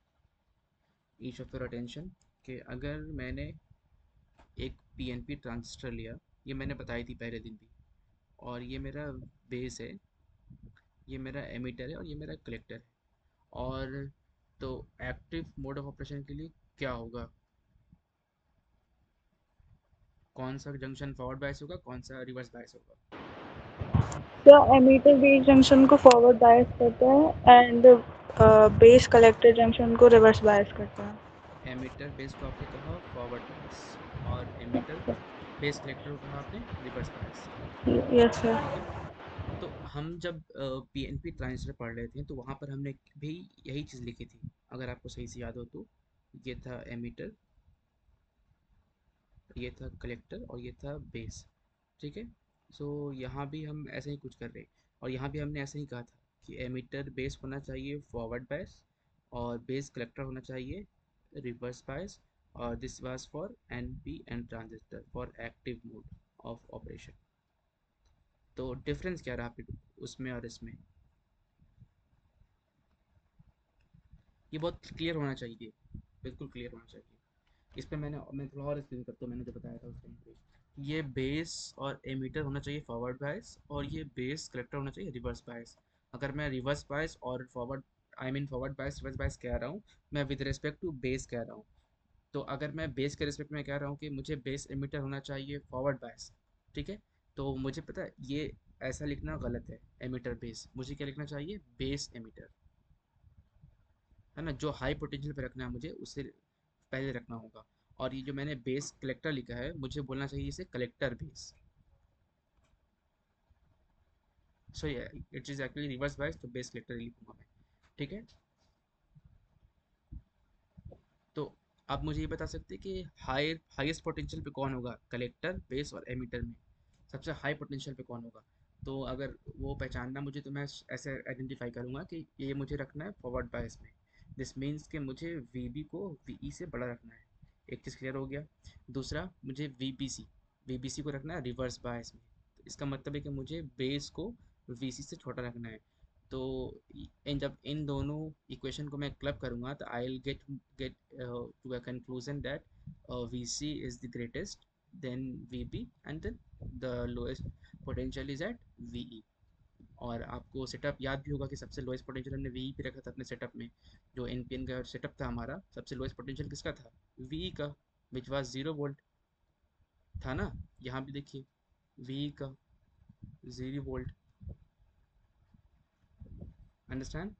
each of your attention, कि अगर मैंने एक PNP ट्रांजिस्टर लिया, ये मैंने बताई थी पहले दिन भी, और ये मेरा बेस है, ये मेरा एमीटर है, और ये मेरा कलेक्टर है, और तो एक्टिव मोड ऑफ ऑपरेशन के लिए क्या होगा? कौन सा जंक्शन फॉरवर्ड बायस होगा, कौन सा रिवर्स बायस होगा? तो एमीटर बेस जंक्शन को फॉरवर्ड बायस करता है एंड बेस कलेक्टर जंक्शन को रिवर्स बायस करता है। एमीटर बेस को आपने कहा फॉरवर्ड बायस, और एमीटर बेस कलेक्टर को कहा आपने रिवर्स बायस, यस सर। ठीक है? तो हम जब PNP ट्रांजिस्टर पढ़ रहे थे तो वहाँ पर हमने भी यही चीज़ लिखी थी, अगर आपको सही से याद हो तो ये था एमीटर, ये था कलेक्टर और ये था बेस। ठीक है, सो यहाँ भी हम ऐसे ही कुछ कर रहे हैं, और यहाँ भी हमने ऐसे ही कहा था कि एमीटर बेस होना चाहिए फॉरवर्ड बायस और बेस कलेक्टर होना चाहिए रिवर्स बायस, और this was for N P N transistor for active mode of operation. तो डिफरेंस क्या रहा फिर उसमें और इसमें, ये बहुत क्लियर होना चाहिए, बिल्कुल क्लियर होना चाहिए। इस पे मैं थोड़ा और एक्सप्लेन करता हूँ, मैंने जो बताया था उस टाइम पे। ये बेस और एमीटर होना चाहिए फॉरवर्ड बायस, और ये बेस कलेक्टर होना चाहिए रिवर्स बायस। अगर मैं रिवर्स बायस और forward, I mean forward bias reverse bias कह रहा हूँ, मैं विद रिस्पेक्ट टू बेस कह रहा हूँ। तो अगर मैं बेस के रिस्पेक्ट में कह रहा हूँ कि मुझे बेस एमीटर होना चाहिए फॉरवर्ड बायस, ठीक है, तो मुझे पता है ये ऐसा लिखना गलत है, एमीटर बेस। मुझे क्या लिखना चाहिए, बेस एमीटर, है ना। जो हाई पोटेंशियल पे रखना है मुझे उससे पहले रखना होगा। और ये जो मैंने बेस कलेक्टर लिखा है, मुझे बोलना चाहिए इसे collector base. So it is actually reverse bias, तो बेस कलेक्टर ही लिखूंगा मैं। ठीक है, तो आप मुझे ये बता सकते हैं कि हाईएस्ट पोटेंशियल पे कौन होगा, कलेक्टर बेस और एमीटर में सबसे हाई पोटेंशियल पे कौन होगा। तो अगर वो पहचानना मुझे, तो मैं ऐसे आइडेंटिफाई करूंगा कि ये मुझे रखना है फॉरवर्ड बायस में। दिस मीन्स कि मुझे वी को वी से बड़ा रखना है। एक चीज़ क्लियर हो गया। दूसरा, मुझे वी को रखना है रिवर्स बायस में। तो इसका मतलब है कि मुझे बेस को वी से छोटा रखना है। तो जब इन दोनों इक्वेशन को मैं क्लब करूँगा, तो I will get to a conclusion that V C is the greatest, then V B, and then the lowest potential is at V E. और आपको सेटअप याद भी होगा कि सबसे लोएस्ट पोटेंशियल हमने वी पे रखा था अपने सेटअप में। जो एनपीएन का सेटअप था हमारा, सबसे लोएस्ट पोटेंशियल किसका था, वी का, विच वाज 0 वोल्ट था ना। यहाँ भी देखिए वी का 0 वोल्ट। अंडरस्टैंड।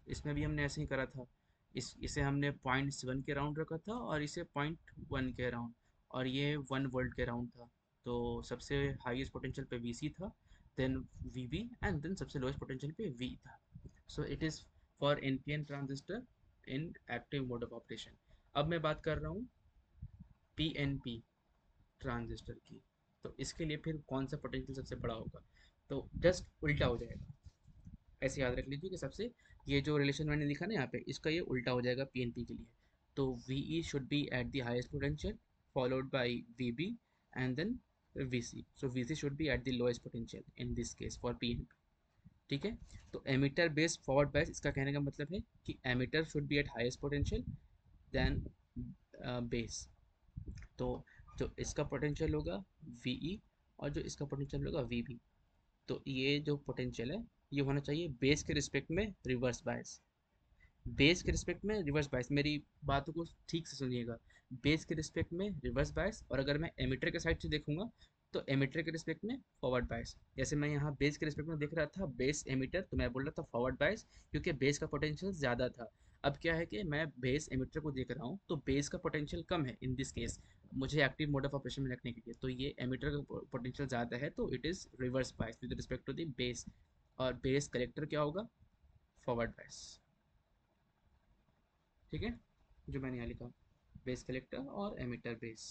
इसमें भी हमने ऐसे ही करा था। इसे हमने 0.7 के राउंड रखा था और इसे 0.1 के राउंड, और ये 1 वोल्ट के राउंड था। तो सबसे हाईएस्ट पोटेंशियल पे वीसी था, देन वीबी, एंड देन सबसे लोएस्ट पोटेंशियल पे वी था। सो it is for NPN transistor in active mode of operation. अब मैं बात कर रहा हूँ पीएनपी ट्रांजिस्टर की। तो इसके लिए फिर कौन सा पोटेंशियल सबसे बड़ा होगा, तो जस्ट उल्टा हो जाएगा। ऐसे याद रख लीजिए कि सबसे, ये जो रिलेशन मैंने लिखा ना यहाँ पे, इसका ये उल्टा हो जाएगा पीएनपी के लिए। तो V E should be at the highest potential followed by V B, and then V C. So V C should be at the lowest potential in this case for PNP. ठीक है, तो ammeter base forward bias, इसका कहने का मतलब है कि emitter should be at highest potential than base. तो जो इसका पोटेंशियल होगा वी ई, और जो इसका पोटेंशियल होगा वी बी, तो ये जो पोटेंशियल है, ये होना चाहिए बेस के रिस्पेक्ट में रिवर्स बायस। बेस के रिस्पेक्ट में रिवर्स बायस, मेरी बातों को ठीक से सुनिएगा। बेस के रिस्पेक्ट में रिवर्स बायस, और अगर मैं एमीटर के साइड से देखूंगा तो एमीटर के रिस्पेक्ट में फॉरवर्ड बायस। जैसे मैं यहाँ बेस के रिस्पेक्ट में देख रहा था बेस एमीटर, तो मैं बोल रहा था फॉरवर्ड बायस, क्योंकि बेस का पोटेंशियल ज़्यादा था। अब क्या है कि मैं बेस एमीटर को देख रहा हूँ, तो बेस का पोटेंशियल कम है इन दिस केस, मुझे एक्टिव मोड ऑफ ऑपरेशन में रखने के लिए। तो ये एमीटर का पोटेंशियल ज़्यादा है, तो it is reverse bias with respect to the base. और बेस कलेक्टर क्या होगा, फॉरवर्ड बायस। ठीक है, जो मैंने यहाँ लिखा, बेस कलेक्टर और एमिटर बेस।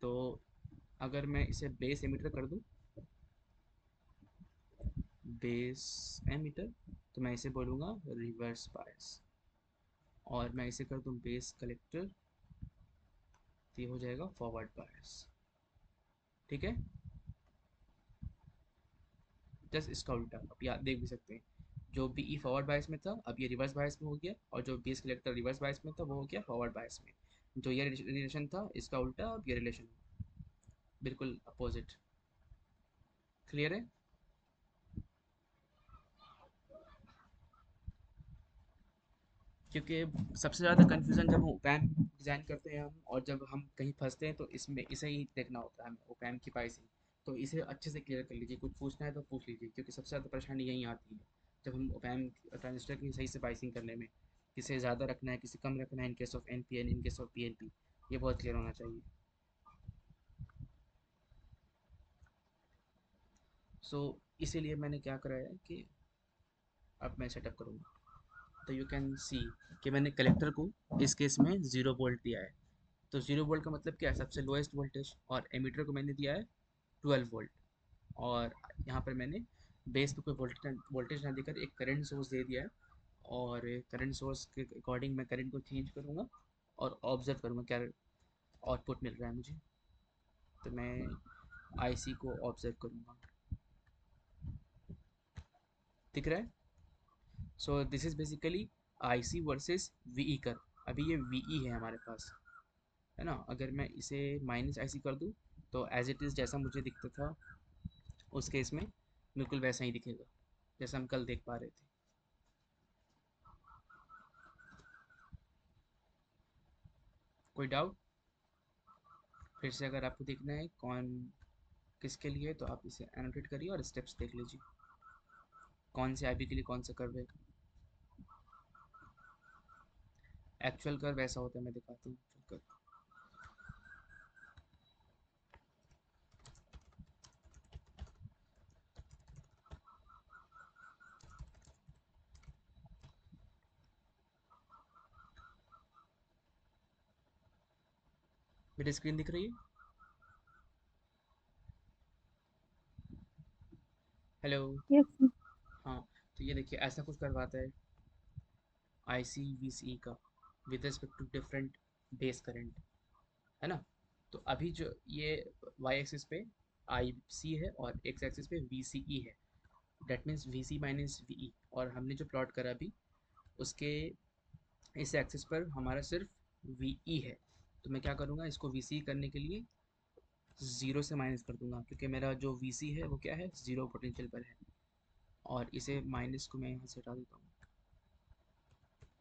तो अगर मैं इसे बेस एमिटर कर दूँ, बेस एमिटर, तो मैं इसे बोलूँगा रिवर्स बायस। और मैं इसे कर दूँ बेस कलेक्टर, तो ये हो जाएगा फॉरवर्ड बायस। ठीक है, जस्ट इसका उल्टा आप याद देख भी सकते हैं। जो बी ई फॉरवर्ड बायस में था, अब ये रिवर्स बायस में हो गया, और जो बेस कलेक्टर रिवर्स बायस में था, वो हो गया फॉरवर्ड बायस में। जो ये रिलेशन था, इसका उल्टा, अब ये रिलेशन बिल्कुल अपोजिट। क्लियर है। क्योंकि सबसे ज़्यादा कन्फ्यूज़न जब हम ओपैम डिज़ाइन करते हैं हम, और जब हम कहीं फंसते हैं, तो इसमें इसे ही देखना होता है हमें, ओपैम की प्राइसिंग। तो इसे अच्छे से क्लियर कर लीजिए, कुछ पूछना है तो पूछ लीजिए, क्योंकि सबसे ज़्यादा परेशानी यहीं आती है जब हम ओपैम ट्रांजिस्टर की सही से प्राइसिंग करने में। किसे ज़्यादा रखना है, किसे कम रखना है, in case of N P N, in case of P N P, ये बहुत क्लियर होना चाहिए। सो इसीलिए मैंने क्या करा है कि अब मैं सेटअप करूँगा। तो यू कैन सी कि मैंने कलेक्टर को इस केस में 0 वोल्ट दिया है। तो 0 वोल्ट का मतलब क्या है, सबसे लोएस्ट वोल्टेज। और एमीटर को मैंने दिया है 12 वोल्ट। और यहाँ पर मैंने बेस पे कोई वोल्टेज ना देकर एक करंट सोर्स दे दिया है। और करंट सोर्स के अकॉर्डिंग मैं करंट को चेंज करूँगा और ऑब्जर्व करूँगा क्या आउटपुट मिल रहा है मुझे। तो मैं आईसी को ऑब्जर्व करूँगा, दिख रहा है। So this is basically IC versus VE कर। अभी ये वीई है हमारे पास, है ना। अगर मैं इसे माइनस आईसी कर दूँ तो एज इट इज़ जैसा मुझे दिखता था उस केस में बिल्कुल वैसा ही दिखेगा जैसा हम कल देख पा रहे थे। कोई डाउट? फिर से अगर आपको देखना है कौन किसके लिए, तो आप इसे एनोटेट करिए और स्टेप्स देख लीजिए कौन से आईबी के लिए कौन सा कर्व है। एक्चुअल कर्व ऐसा होता है, मैं दिखाता हूँ एक्चुअल कर्व। मेरी स्क्रीन दिख रही है? हेलो। यस। हाँ, तो ये देखिए ऐसा कुछ करवाता है आईसी वीसीई का with respect to different base current, है ना। तो अभी जो ये वाई एक्सिस पे आई सी है और एक्स एक्सिस पे वी सी ई है। That means V C minus V E. और हमने जो प्लॉट करा अभी उसके इस एक्सिस पर हमारा सिर्फ वी ई है। तो मैं क्या करूँगा, इसको वी सी करने के लिए ज़ीरो से माइनस कर दूंगा, क्योंकि मेरा जो वी सी है वो क्या है, ज़ीरो पोटेंशियल पर है। और इसे माइनस को मैं यहाँ से हटा देता हूँ।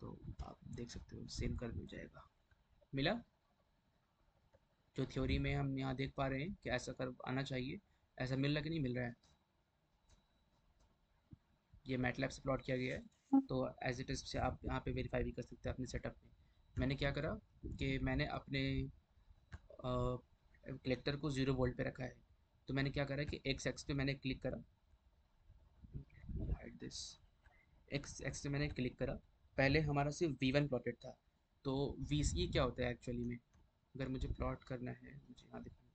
तो आप देख सकते हो सेम कर मिल जाएगा। मिला? जो थ्योरी में हम यहाँ देख पा रहे हैं कि ऐसा कर आना चाहिए, ऐसा मिल रहा है कि नहीं मिल रहा है। ये मैटलैब से प्लॉट किया गया है, तो एज इट इज़ से आप यहाँ पे वेरीफाई भी कर सकते हैं अपने सेटअप में। मैंने क्या करा कि मैंने अपने कलेक्टर को 0 वोल्ट पे रखा है। तो मैंने क्या करा कि एक्स एक्स पे मैंने क्लिक करा, हाइड दिस। एक्स एक्स पे मैंने क्लिक करा। पहले हमारा सिर्फ V1 प्लॉटेड था। तो VC क्या होता है एक्चुअली में, अगर मुझे प्लॉट करना है, मुझे यहाँ दिखाना है।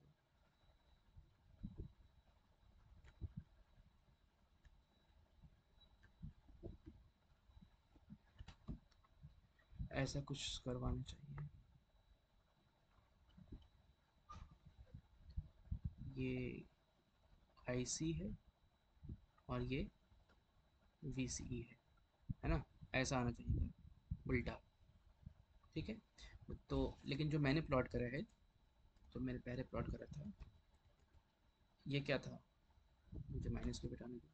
ऐसा कुछ करवाना चाहिए। ये IC है और ये VCE है ना। ऐसा आना चाहिए उल्टा, ठीक है। तो लेकिन जो मैंने प्लॉट करा है, जो मैंने पहले प्लॉट करा था, ये क्या था, मुझे माइनस को बिठाने दो।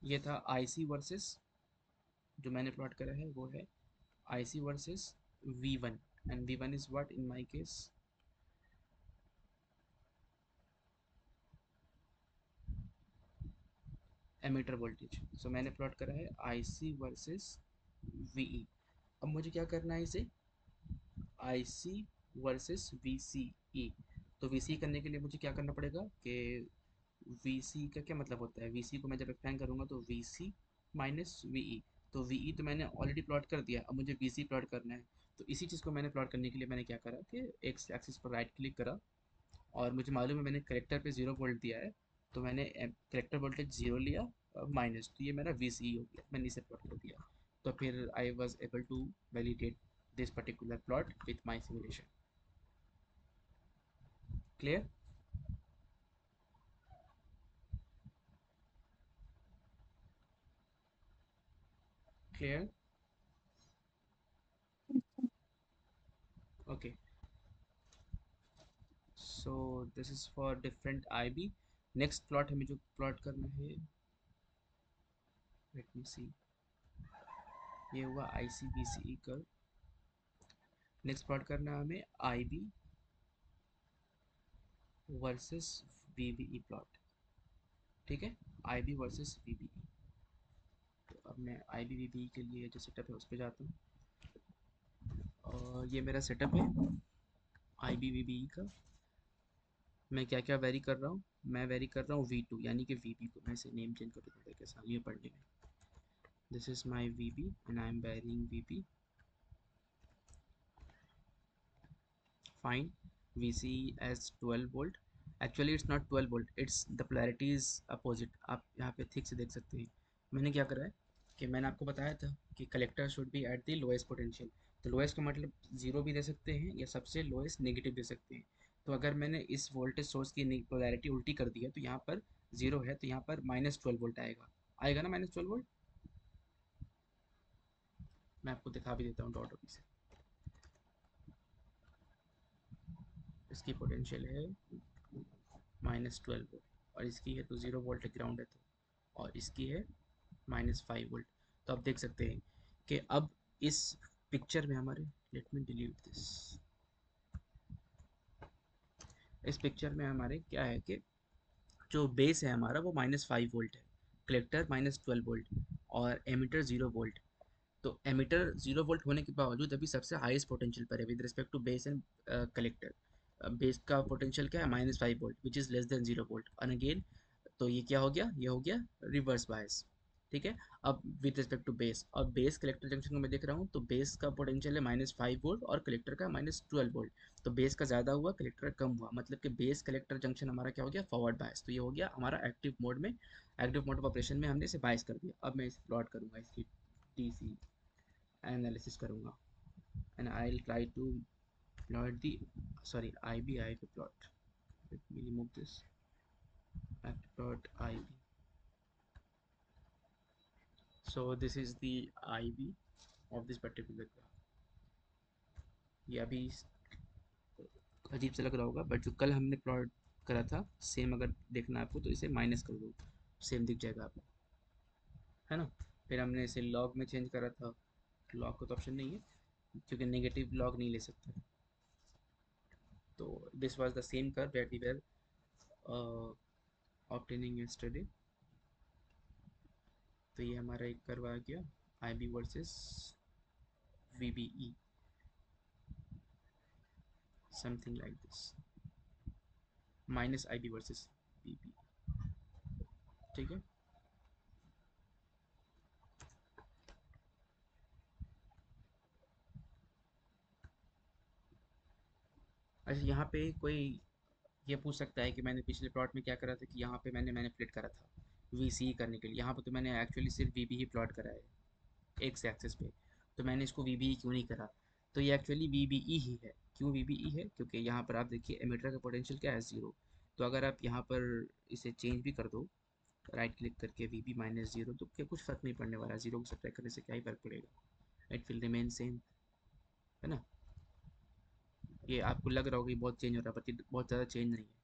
ये था IC वर्सेस, जो मैंने प्लॉट करा है वो है IC versus V1। And V1 is what in my case, emitter voltage. So मैंने प्लॉट करा है IC वर्सेस VE। अब मुझे क्या करना है इसे, IC वर्सेस VCE। तो VCE करने के लिए मुझे क्या करना पड़ेगा कि VC का क्या मतलब होता है, VC को मैं जब एक्सप्लेन करूंगा तो VC माइनस VE। तो VE तो मैंने ऑलरेडी प्लॉट कर दिया, अब मुझे VC प्लॉट करना है। तो इसी चीज़ को मैंने प्लॉट करने के लिए मैंने क्या करा कि एक्स एक्सिस पर राइट क्लिक करा। और मुझे मालूम है मैंने करेक्टर पे 0 वोल्ट दिया है, तो मैंने करेक्टर वोल्टेज 0 लिया माइनस, तो ये मेरा VCE हो गया, मैंने इसे प्लॉट कर दिया। तो फिर I was able to validate this particular plot with my simulation. Clear? Clear? Okay. So this is for different IB। Next plot हमें जो प्लॉट करना है, लेट मी सी, ये हुआ IC VCE curve. Next plot करना है हमें IB वर्सेस VBE प्लॉट, ठीक है। IB versus VBE। तो अब मैं IBVB के लिए जो सेटअप है उस पर जाता हूँ। और ये मेरा सेटअप है। IBVBE का मैं क्या क्या वेरी कर रहा हूँ, मैं वेरी कर रहा हूँ V2 यानी कि VB को। मैं इसे नेम चेंज कर दूँ ताकि आसानी है पढ़ने में। This is my VB and I am wearing VB। Fine. VC as 12 volt, actually it's not 12 volt, it's the polarity is opposite। आप यहाँ पे ठीक से देख सकते हैं मैंने क्या करा है कि मैंने आपको बताया था कि collector should be at the lowest potential. तो लोएस्ट का मतलब जीरो भी दे सकते हैं या सबसे लोएस्ट नेगेटिव दे सकते हैं। तो अगर मैंने इस वोल्टेज सोर्स की पोलैरिटी उल्टी कर दी है तो यहाँ पर जीरो है, तो यहाँ पर -12 वोल्ट आएगा। आएगा ना -12 वोल्ट। मैं आपको दिखा भी देता हूँ डॉट अभी से। इसकी पोटेंशियल है -12 वोल्ट और इसकी है तो 0 वोल्ट ग्राउंड है तो, और इसकी है -5 वोल्ट। तो आप देख सकते हैं कि अब इस पिक्चर में हमारे, लेट मी डिलीट दिस, इस पिक्चर में हमारे क्या है कि जो बेस है हमारा वो -5 वोल्ट है, कलेक्टर -12 वोल्ट और एमिटर 0 वोल्ट। तो एमिटर 0 वोल्ट होने के बावजूद अभी सबसे हाईएस्ट पोटेंशियल पर है with respect to base and collector. Base का पोटेंशियल क्या है -5 volt which is less than 0 volt. और अगेन तो ये क्या हो गया, ये हो गया रिवर्स बायस। ठीक है। अब विद रिस्पेक्ट टू बेस, और बेस कलेक्टर जंक्शन को मैं देख रहा हूँ तो बेस का पोटेंशियल है -5 वोल्ट और कलेक्टर का -12 वोल्ट। तो बेस का ज़्यादा हुआ, कलेक्टर का कम हुआ, मतलब कि बेस कलेक्टर जंक्शन हमारा क्या हो गया, फॉरवर्ड बायस। तो ये हो गया हमारा एक्टिव मोड में, एक्टिव मोड ऑफ ऑपरेशन में हमने इसे बायस कर दिया। अब मैं इसे प्लॉट करूँगा, इसकी DC एनालिसिस करूँगा and I will try to plot the, sorry IB पे plot. Let me remove this, plot IB। So this is the IB of this particular graph। ये अभी अजीब सा लग रहा होगा बट जो कल हमने प्लॉट करा था सेम अगर देखना है आपको तो इसे माइनस कर दो, सेम दिख जाएगा आपको, है ना। फिर हमने इसे लॉग में चेंज करा था, लॉग का तो ऑप्शन नहीं है क्योंकि नेगेटिव लॉग नहीं ले सकते। तो this was the same curve that we were obtaining yesterday. तो ये हमारा एक कर्व आ गया IB versus VBE, something like this, -IB versus VB। ठीक है। अच्छा यहाँ पे कोई ये पूछ सकता है कि मैंने पिछले प्लॉट में क्या करा था कि यहाँ पे मैंने मैनिपुलेट करा था VC करने के लिए। यहाँ पे तो मैंने एक्चुअली सिर्फ VB ही प्लॉट करा है एक्स एक्सेस पे, तो मैंने इसको VBE क्यों नहीं करा। तो ये एक्चुअली VBE ही है। क्यों VBE है, क्योंकि यहाँ पर आप देखिए एमिटर का पोटेंशियल क्या है, 0। तो अगर आप यहाँ पर इसे चेंज भी कर दो राइट क्लिक करके VB -0, तो क्या कुछ फ़र्क नहीं पड़ने वाला, 0 को सब्ट्रैक्ट करने से क्या ही फ़र्क पड़ेगा, इट विल रिमेन सेम, है ना। ये आपको लग रहा होगा कि बहुत चेंज हो रहा है बट बहुत ज़्यादा चेंज नहीं है।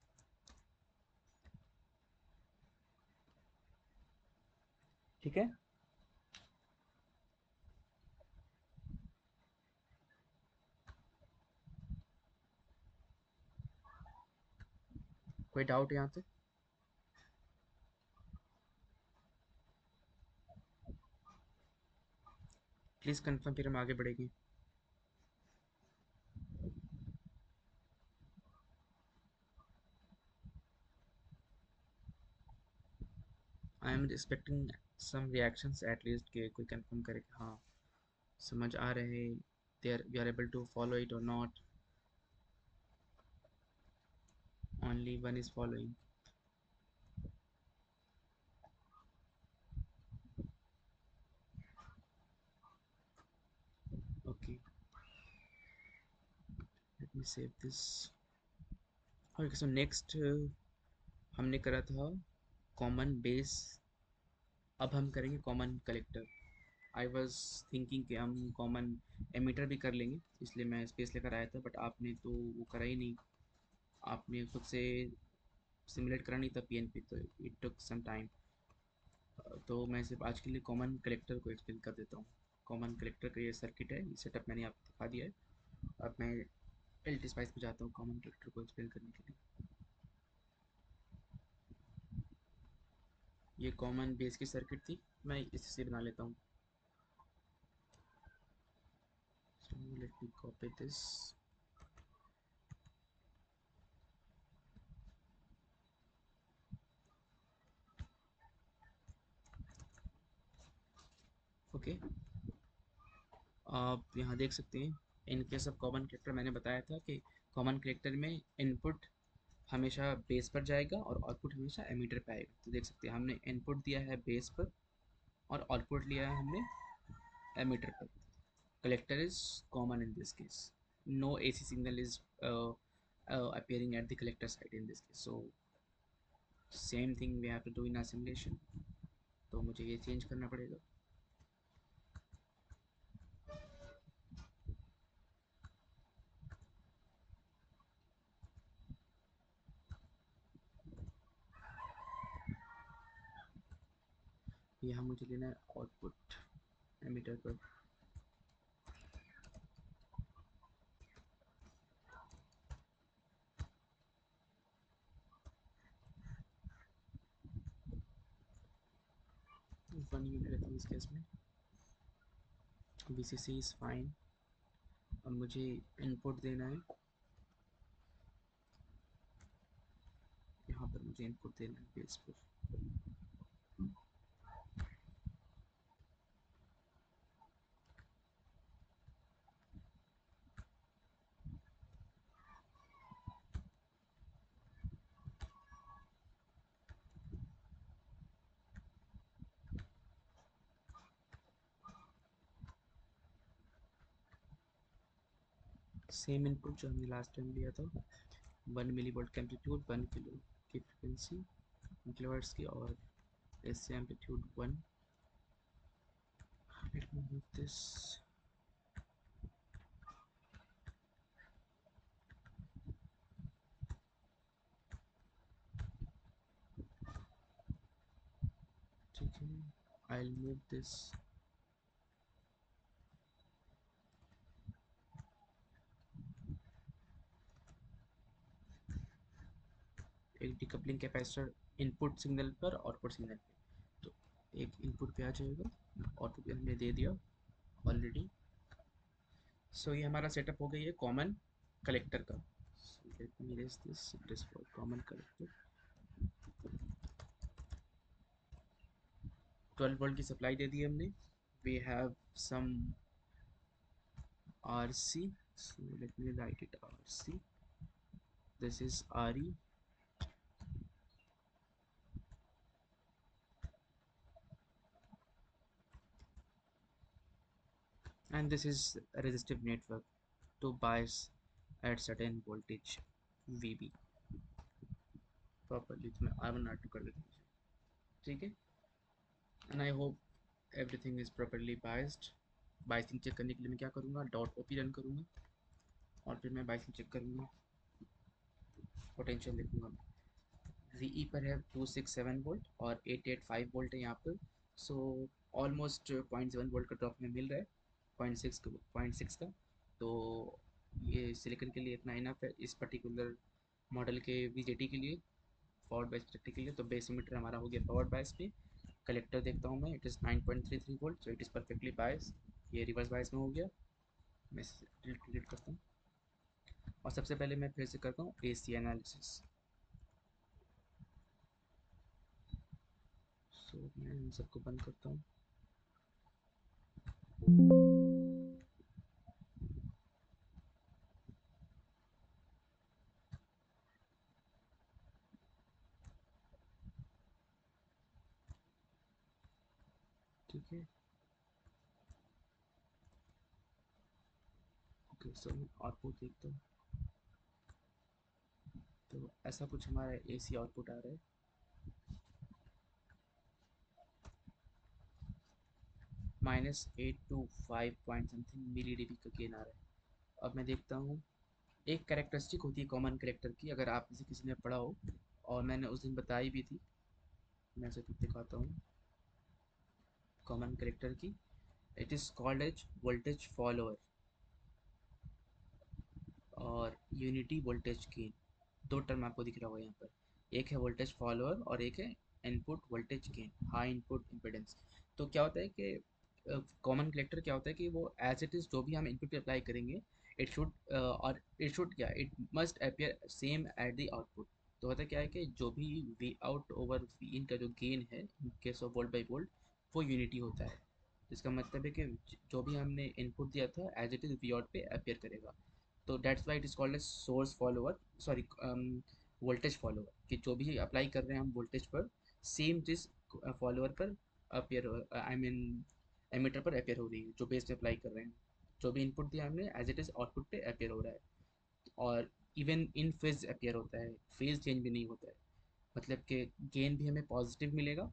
ठीक है। कोई डाउट यहाँ पे। प्लीज़ कंफर्म, फिर हम आगे बढ़ेंगे। I am expecting some reactions at least के कोई कंफर्म करे कि हाँ समझ आ रहे, there we are able to follow it और not, only one is following. Okay, let me save this. Okay, so next हमने करा था कॉमन बेस, अब हम करेंगे common collector. I was thinking कि हम कॉमन एमीटर भी कर लेंगे, इसलिए मैं स्पेस लेकर आया था बट आपने तो वो करा ही नहीं, आपने खुद से सिमुलेट करा नहीं था PNP, तो इट टुक सम टाइम। तो मैं सिर्फ आज के लिए कॉमन कलेक्टर को एक्सप्लेन कर देता हूँ। कॉमन कलेक्टर का ये सर्किट है, ये सेटअप मैंने आपको दिखा दिया है। अब मैं LT स्पाइस पे जाता हूँ कॉमन कलेक्टर को एक्सप्लेन करने के लिए। ये कॉमन बेस की सर्किट थी, मैं इससे बना लेता हूँ। So let me copy this okay, आप यहाँ देख सकते हैं इन केस ऑफ कॉमन कलेक्टर मैंने बताया था कि कॉमन कलेक्टर में इनपुट हमेशा बेस पर जाएगा और आउटपुट हमेशा एमीटर पे आएगा। तो देख सकते हैं हमने इनपुट दिया है बेस पर और आउटपुट लिया है हमने एमीटर पर। Collector is common in this case. No AC signal is appearing at the collector side in this case. So same thing we have to do in our simulation. तो मुझे ये change करना पड़ेगा। यहाँ मुझे लेना है आउटपुट एमीटर पर। वन यूनिट रहती है इस केस में। VCC is fine. अब मुझे इनपुट देना है, यहाँ पर मुझे इनपुट देना है बेस पर। सेम इनपुट जो हमने लास्ट टाइम लिया था, 1 मिलीवोल्ट का एम्पलीट्यूड, 1 किलो की फ्रिक्वेंसी किलोहर्ट्ज़ की, और इससे amplitude 1। Let me move this. ठीक है, I'll move this. एक डिकपलिंग कैपेसिटर इनपुट सिग्नल पर आउटपुट सिग्नल पे, तो एक इनपुट पे आ जाएगा, आउटपुट पे हमने दे दिया ऑलरेडी। सो ये हमारा सेटअप हो गई है कॉमन कलेक्टर का। Let me erase this, it is for common collector. 12 volt की सप्लाई दे दी हमने। We have some RC, so let me write it RC. This is RE, and this is a resistive network to bias at certain voltage VB properly। तो मैं R1 R2 कर देता हूँ, ठीक है। And I hope everything is properly biased. Biasing check करने के लिए मैं क्या करूँगा, डॉट ओपी रन करूँगा और फिर मैं बाइसिंग चेक करूँगा। पोटेंशियल लिखूँगा मैं, VE पर है 267 वोल्ट और 885 वोल्ट है यहाँ पर। सो ऑलमोस्ट 0.7 वोल्ट का ड्रॉप में मिल रहा है, 0.6 का। तो ये सिलिकन के लिए इतना इनफ है इस पर्टिकुलर मॉडल के VJT के लिए, फॉरवर्ड बायस के लिए। तो बेस मीटर हमारा हो गया फॉरवर्ड बायस पे। कलेक्टर देखता हूँ मैं, it is 9.33 volt, so it is perfectly bias. ये रिवर्स बायस में हो गया। मैं डिलीट करता हूँ और सबसे पहले मैं फिर से करता हूँ AC एनालिसिस। सो मैं इन सबको बंद करता हूँ। ठीक है, ओके। सो मैं आउटपुट देखता हूँ, तो ऐसा कुछ हमारा AC आउटपुट आ रहा है। -825 पॉइंट समथिंग मिली dB का गेन आ रहा है। अब मैं देखता हूँ, एक कैरेक्टरिस्टिक होती है कॉमन कलेक्टर की, अगर आप इसे किसी ने पढ़ा हो और मैंने उस दिन बताई भी थी, मैं इसे दिखाता हूँ कॉमन कलेक्टर की। It is called as voltage follower और यूनिटी वोल्टेज गेन। दो टर्म आपको दिख रहा होगा यहाँ पर, एक है वोल्टेज फॉलोअर और एक है input voltage gain, high input impedance. तो क्या होता है कि कॉमन कलेक्टर क्या होता है कि वो एज इट इज़ जो भी हम इनपुट पे अप्लाई करेंगे, इट शुड और इट शुड क्या, it must appear same at the output. तो होता क्या है कि जो भी वी आउट ओवर वी इन का जो गेन है in case of volt by volt, वो यूनिटी होता है। इसका मतलब है कि जो भी हमने इनपुट दिया था as it is V out पे अपीयर करेगा। तो that's why it is called as source follower, sorry voltage follower, कि जो भी अप्लाई कर रहे हैं हम वोल्टेज पर, सेम चीज़ फॉलोअर पर अपीयर, आई मीन एमीटर पर अपीयर हो रही है जो बेस पे अप्लाई कर रहे हैं। जो भी इनपुट दिया हमने एज इट इज़ आउटपुट पे अपीयर हो रहा है। और इवन इन फेज अपीयर होता है, फेज चेंज भी नहीं होता है। मतलब कि गेन भी हमें पॉजिटिव मिलेगा,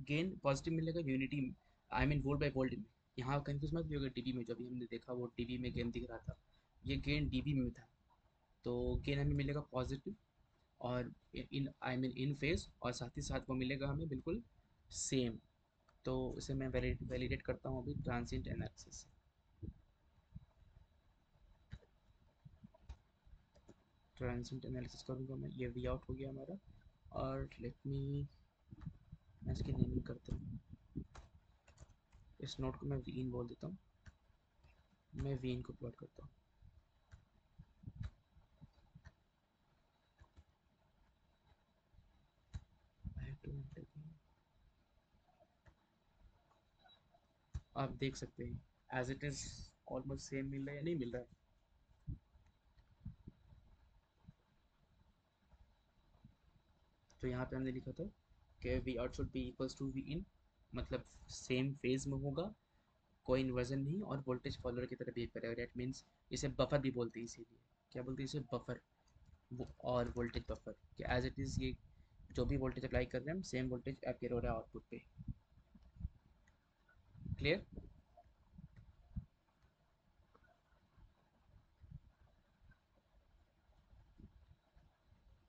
गेन पॉजिटिव मिलेगा unity, I mean volt by volt में। यहाँ कंफ्यूज मत होगा, डीबी में जो भी हमने देखा वो डीबी में गेन दिख रहा था, ये गेन डीबी में था। तो गेन हमें मिलेगा पॉजिटिव और इन आई मीन इन फेज, और साथ ही साथ वो मिलेगा हमें बिल्कुल सेम। तो इसे मैं वैलिडेट करता हूँ अभी ट्रांसिएंट एनालिसिस से। ट्रांसिएंट एनालिसिस करूँगा मैं, ये वी आउट हो गया हमारा। और लेट मी, मैं इसकी नेमिंग करता हूँ, इस नोट को मैं वी इन बोल देता हूँ। मैं वी इन को प्लॉट करता हूँ। I have to enter the- आप देख सकते हैं as it is almost same मिल रहा है या नहीं मिल रहा है। तो यहाँ पे हमने लिखा था कि V out should be equals to V in, मतलब सेम फेज में होगा, कोई इन्वर्जन नहीं, और वोल्टेज फॉलोअर की तरह बिहेव करेगा। दैट मीन्स इसे बफर भी बोलते हैं, इसीलिए क्या बोलते हैं इसे, बफर। और वोल्टेज बफर कि एज इट इज़ ये जो भी वोल्टेज अप्लाई कर रहे हैं हम, सेम वोल्टेज अपीयर हो रहा है आउटपुट पे। क्लियर?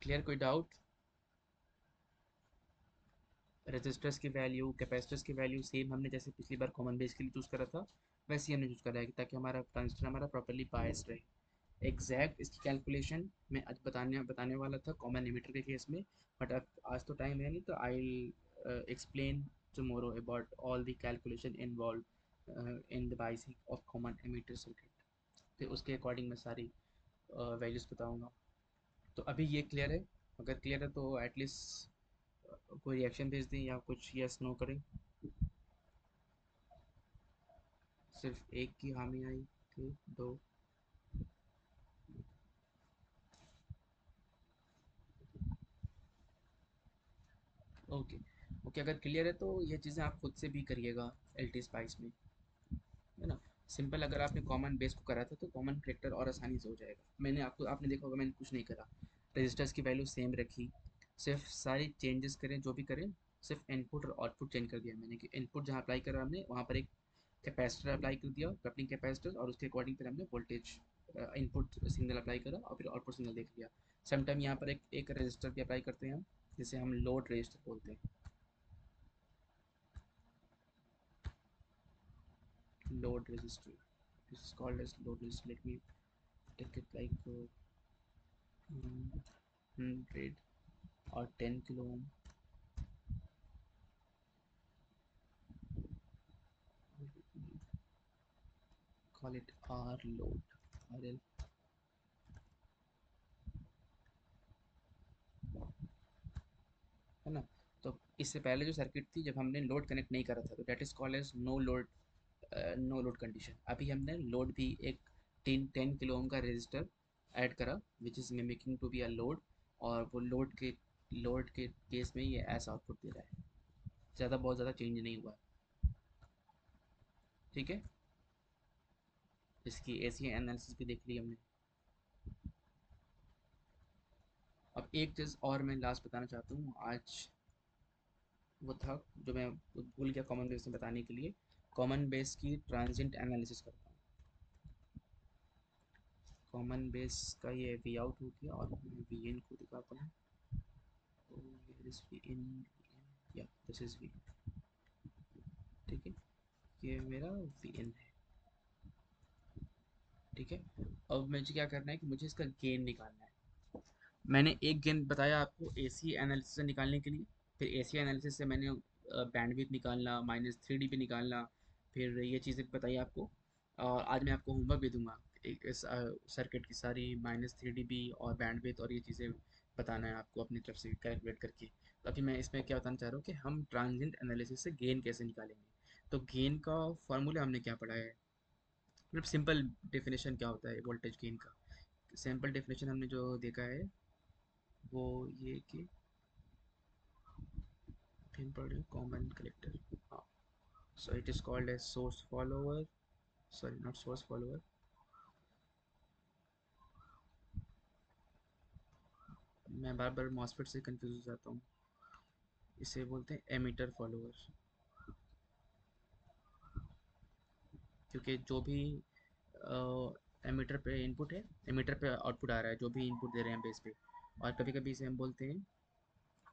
क्लियर, कोई डाउट? रेजिस्टर्स की वैल्यू, कैपेसिटर्स की वैल्यू सेम हमने जैसे पिछली बार कॉमन बेस के लिए चूज़ करा था, वैसे ही हमने चूज़ करा है ताकि हमारा ट्रांजिस्टर हमारा प्रॉपर्ली बायस्ड रहे। एग्जैक्ट इसकी कैलकुलेशन मैं आज बताने वाला था कॉमन एमिटर के केस में, बट अब आज तो टाइम है नहीं, तो I explain tomorrow about all the calculation involve in the biasing of common emitter circuit. तो उसके अकॉर्डिंग मैं सारी वैल्यूज़ बताऊँगा। तो अभी ये क्लियर है? अगर क्लियर है तो एटलीस्ट कोई रिएक्शन भेज दें या कुछ यस नो करें। सिर्फ एक की हामी आई थी, दो। ओके, ओके, अगर क्लियर है तो ये चीज़ें आप खुद से भी करिएगा एल टी स्पाइस में, है ना। सिंपल, अगर आपने कॉमन बेस को करा था तो कॉमन कलेक्टर और आसानी से हो जाएगा। मैंने आपको, आपने देखा होगा मैंने कुछ नहीं करा, रजिस्टर्स की वैल्यू सेम रखी, सिर्फ सारी चेंजेस करें जो भी करें, सिर्फ इनपुट और आउटपुट चेंज कर दिया मैंने, कि इनपुट जहाँ अप्लाई करा हमने वहाँ पर एक कैपेसिटर अप्लाई कर दिया, कपलिंग कैपेसिटर, और उसके अकॉर्डिंग फिर हमने वोल्टेज इनपुट सिग्नल अप्लाई करा और फिर आउटपुट सिग्नल देख लिया। समटाइम यहाँ पर एक एक रजिस्टर भी अप्लाई करते हैं हम, जिसे हम लोड रजिस्टर बोलते हैं, load resistor. This is called as load resistor. Let me take it like 100 or 10 kilo ohm. Call it R load, RL, है ना। तो इससे पहले जो सर्किट थी जब हमने लोड कनेक्ट नहीं करा था, तो that is called as no load, no load condition. अभी हमने लोड भी एक 10 किलो ओम का रेजिस्टर ऐड करा, which is mimicking to be a load, और वो लोड के केस में ये ऐसा आउटपुट दे रहा है, ज़्यादा बहुत ज़्यादा चेंज नहीं हुआ। ठीक है, इसकी एसी एनालिसिस भी देख ली हमने। अब एक चीज़ और मैं लास्ट बताना चाहता हूँ आज, वो था जो मैं भूल गया कॉमन बेस में बताने के लिए, कॉमन बेस की ट्रांजिएंट एनालिसिस करता हूँ। कॉमन बेस का ये वी आउट हो गया और मैं वी इन को दिखाता हूँ। वी इन, या दिस इज वी, ठीक है, ये मेरा वी इन है। ठीक है, अब मुझे क्या करना है कि मुझे इसका गेन निकालना है। मैंने एक गेन बताया आपको एसी एनालिसिस से निकालने के लिए, फिर एसी एनालिसिस से मैंने बैंडविड्थ निकालना, -3 dB निकालना, फिर ये चीज़ें बताई आपको। और आज मैं आपको होमवर्क भी दूंगा, एक इस सर्किट की सारी -3 dB और बैंडविड्थ और ये चीज़ें बताना है आपको अपनी तरफ से कैलकुलेट करके। तो अभी मैं इसमें क्या बताना चाह रहा हूँ कि हम ट्रांजिएंट एनालिसिस से गेन कैसे निकालेंगे। तो गेन का फॉर्मूला हमने क्या पढ़ा है, मतलब सिंपल डेफिनेशन क्या होता है वोल्टेज गेन का। सिंपल डेफिनेशन हमने जो देखा है वो ये कि कॉमन कलेक्टर, हाँ, so it is called as source follower, sorry not source follower, मैं बार बार मॉसफेट से कंफ्यूज हो जाता हूँ, इसे बोलते हैं एमीटर फॉलोअर, क्योंकि जो भी एमीटर पे इनपुट है, एमीटर पे आउटपुट आ रहा है, जो भी इनपुट दे रहे हैं बेस पे, और कभी कभी इसे हम बोलते हैं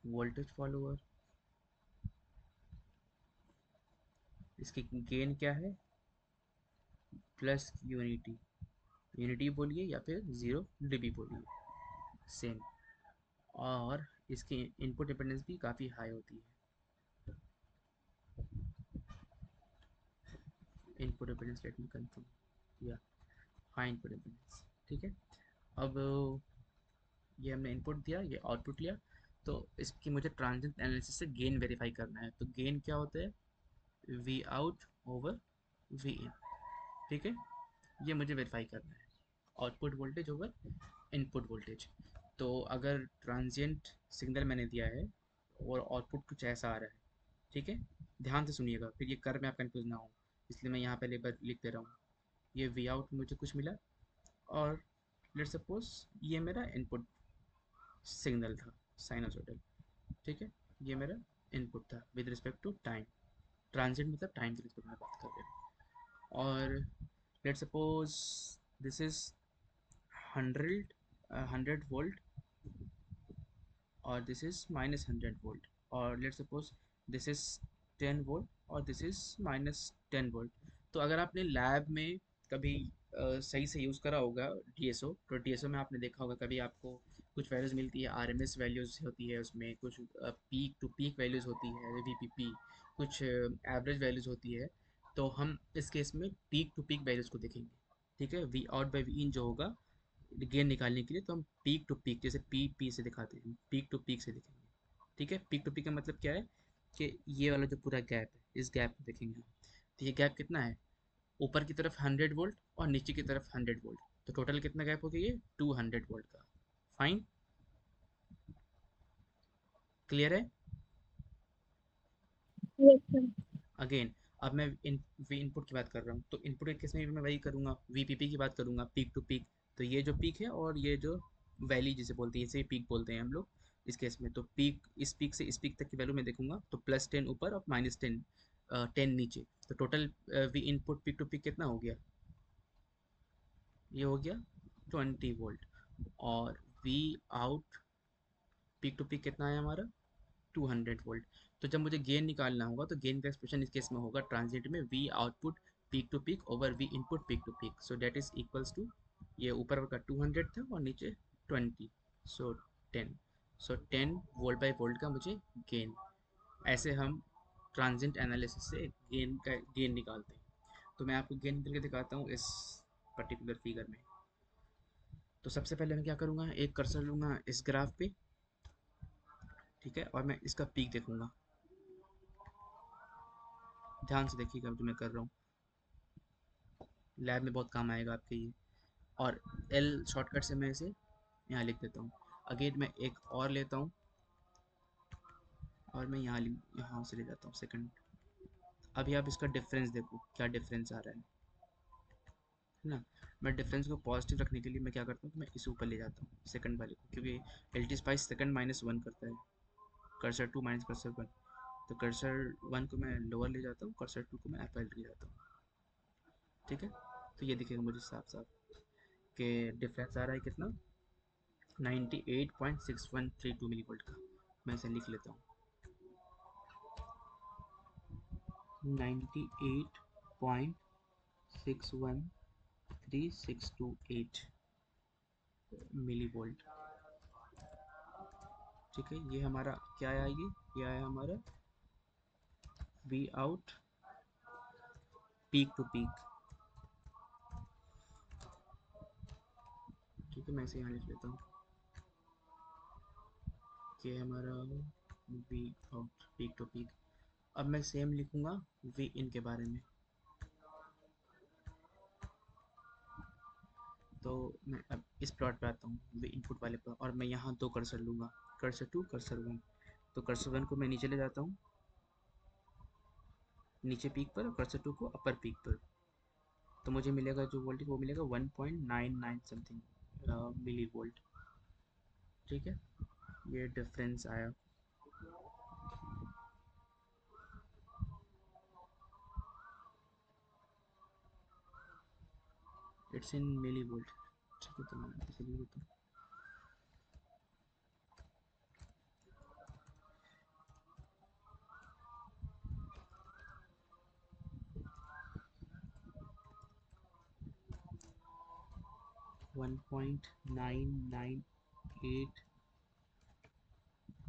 वोल्टेज फॉलोअर। इसकी गेन क्या है, प्लस यूनिटी, यूनिटी बोलिए या फिर 0 dB बोलिए, सेम। और इसकी इनपुट डिपेंडेंस भी काफ़ी हाई होती है, input dependence let me confirm, या हाई इनपुट डिपेंडेंस, ठीक है। अब ये हमने इनपुट दिया, ये आउटपुट लिया, तो इसकी मुझे ट्रांजिएंट एनालिसिस से गेन वेरीफाई करना है। तो गेन क्या होता है, वी आउट ओवर वी इन, ठीक है, ये मुझे वेरीफाई करना है, output voltage over input voltage. तो अगर ट्रांजिएंट सिग्नल मैंने दिया है और आउटपुट कुछ ऐसा आ रहा है, ठीक है, ध्यान से सुनिएगा, फिर ये कर में आप कंफ्यूज ना हो, इसलिए मैं यहाँ पहले लिख दे रहा हूँ। ये वी आउट मुझे कुछ मिला, और लेट्स सपोज ये मेरा इनपुट सिग्नल था साइनसोइडल, ठीक है, ये मेरा इनपुट था with respect to time, transient मतलब टाइम के रिस्पेक्ट में बात कर रहे हैं। और let's suppose this is 100 volt और दिस इज -100 वोल्ट, और let's suppose this is 10 volt और दिस इज -10 वोल्ट। तो अगर आपने लैब में कभी सही से यूज़ करा होगा डीएसओ, तो डीएसओ में आपने देखा होगा कभी आपको कुछ वैल्यूज़ मिलती है, आरएमएस वैल्यूज़ होती है उसमें, कुछ पीक टू पीक वैल्यूज़ होती है वीपीपी, कुछ एवरेज वैल्यूज़ होती है। तो हम इस केस में पीक टू पीक वैल्यूज़ को देखेंगे, ठीक है, वी आउट बाई वी इन जो होगा गेन निकालने के लिए, तो हम पीक टू पीक, जैसे पी पी से दिखाते हैं, पीक टू पीक से देखेंगे, ठीक है। पीक टू पीक का मतलब क्या है कि ये वाला जो पूरा गैप है, इस गैप को देखेंगे हम। तो ये गैप कितना है, ऊपर की तरफ 100 वोल्ट और नीचे की तरफ 100 वोल्ट, तो टोटल कितना गैप हो गया, ये 200 वोल्ट का। फाइन, क्लियर है। Yes sir. अगेन अब मैं इनपुट की बात कर रहा हूँ, तो इनपुट के केस में भी मैं वही करूँगा, वीपीपी की बात करूँगा, पीक टू पीक। तो ये जो पीक है और ये जो वैली जिसे बोलते हैं, इसे पीक बोलते हैं हम लोग इस केस में। तो पीक, इस पीक से इस पीक तक की वैल्यू मैं देखूंगा, तो +10 ऊपर और -10, 10 नीचे, तो total V input peak to peak कितना हो गया, ये हो गया 20 वोल्ट। और V out peak to peak कितना है हमारा, 200 वोल्ट। तो जब मुझे गेन निकालना होगा, तो गेन का एक्सप्रेशन इस केस में होगा ट्रांजिट में V output peak to peak over V input peak to peak, so that is equals to, ये ऊपर का 200 था और नीचे 20, so 10, so 10 volt by volt का मुझे गेन। ऐसे हम ट्रांजिट एनालिसिस से गेन निकालते हैं। तो मैं आपको गेन करके दिखाता हूँ इस पर्टिकुलर फिगर में। तो सबसे पहले मैं क्या करूँगा, एक कर्सर लूँगा इस ग्राफ पे, ठीक है, और मैं इसका पीक देखूंगा, ध्यान से देखिएगा जो मैं कर रहा हूँ, लैब में बहुत काम आएगा आपके ये। और एल शॉर्टकट से मैं इसे यहाँ लिख देता हूँ। अगेन मैं एक और लेता हूँ और मैं यहाँ से ले जाता हूँ सेकंड। अभी आप इसका डिफरेंस देखो, क्या डिफरेंस आ रहा है ना। मैं डिफरेंस को पॉजिटिव रखने के लिए मैं क्या करता हूँ, मैं इसे ऊपर ले जाता हूँ सेकंड वाले को, क्योंकि एल टी स्पाइस सेकंड -1 करता है, कर्सर 2 माइनस कर्सर 1। तो कर्सर 1 को मैं लोअर ले जाता हूँ, कर्सर 2 को मैं अपर ले जाता हूँ, ठीक है। तो ये दिखेगा मुझे साफ साफ कि डिफरेंस आ रहा है कितना, 98.6132 मिली वोल्ट का। मैं इसे लिख लेता हूँ, 98.613628 मिली वोल्ट, ठीक है। ये हमारा क्या आया, ये आया हमारा V out peak to peak, ठीक है। मैं इसे यहाँ लिख लेता हूँ कि हमारा V out peak to peak. अब मैं सेम लिखूंगा वी इन के बारे में। तो मैं अब इस प्लॉट पे आता हूँ, वी इनपुट वाले पर, और मैं यहाँ दो कर्सर लूँगा, कर्सर टू, कर्सर वन। तो कर्सर वन को मैं नीचे ले जाता हूँ, नीचे पीक पर, कर्सर टू को अपर पीक पर। तो मुझे मिलेगा जो वोल्टेज वो मिलेगा 1.99 समथिंग मिली वोल्ट। ठीक है, ये डिफरेंस आया। It's in millivolt. ठीक है, तो मैं इसे लिख देता हूँ। One point nine nine eight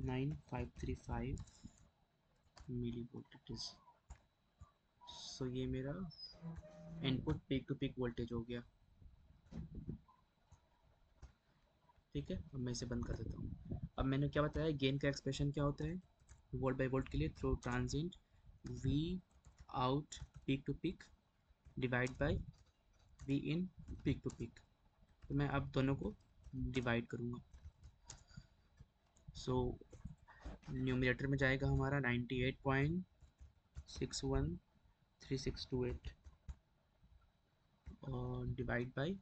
9535 millivolt it is. So ये मेरा input peak to peak voltage हो गया। ठीक है, अब मैं इसे बंद कर देता हूँ। अब मैंने क्या बताया, गेन का एक्सप्रेशन क्या होता है वोल्ट बाई वोल्ट के लिए, through transient V out peak to peak divide by V in peak to peak. तो मैं अब दोनों को डिवाइड करूँगा। सो न्यूमरेटर में जाएगा हमारा 98.613628 और डिवाइड बाई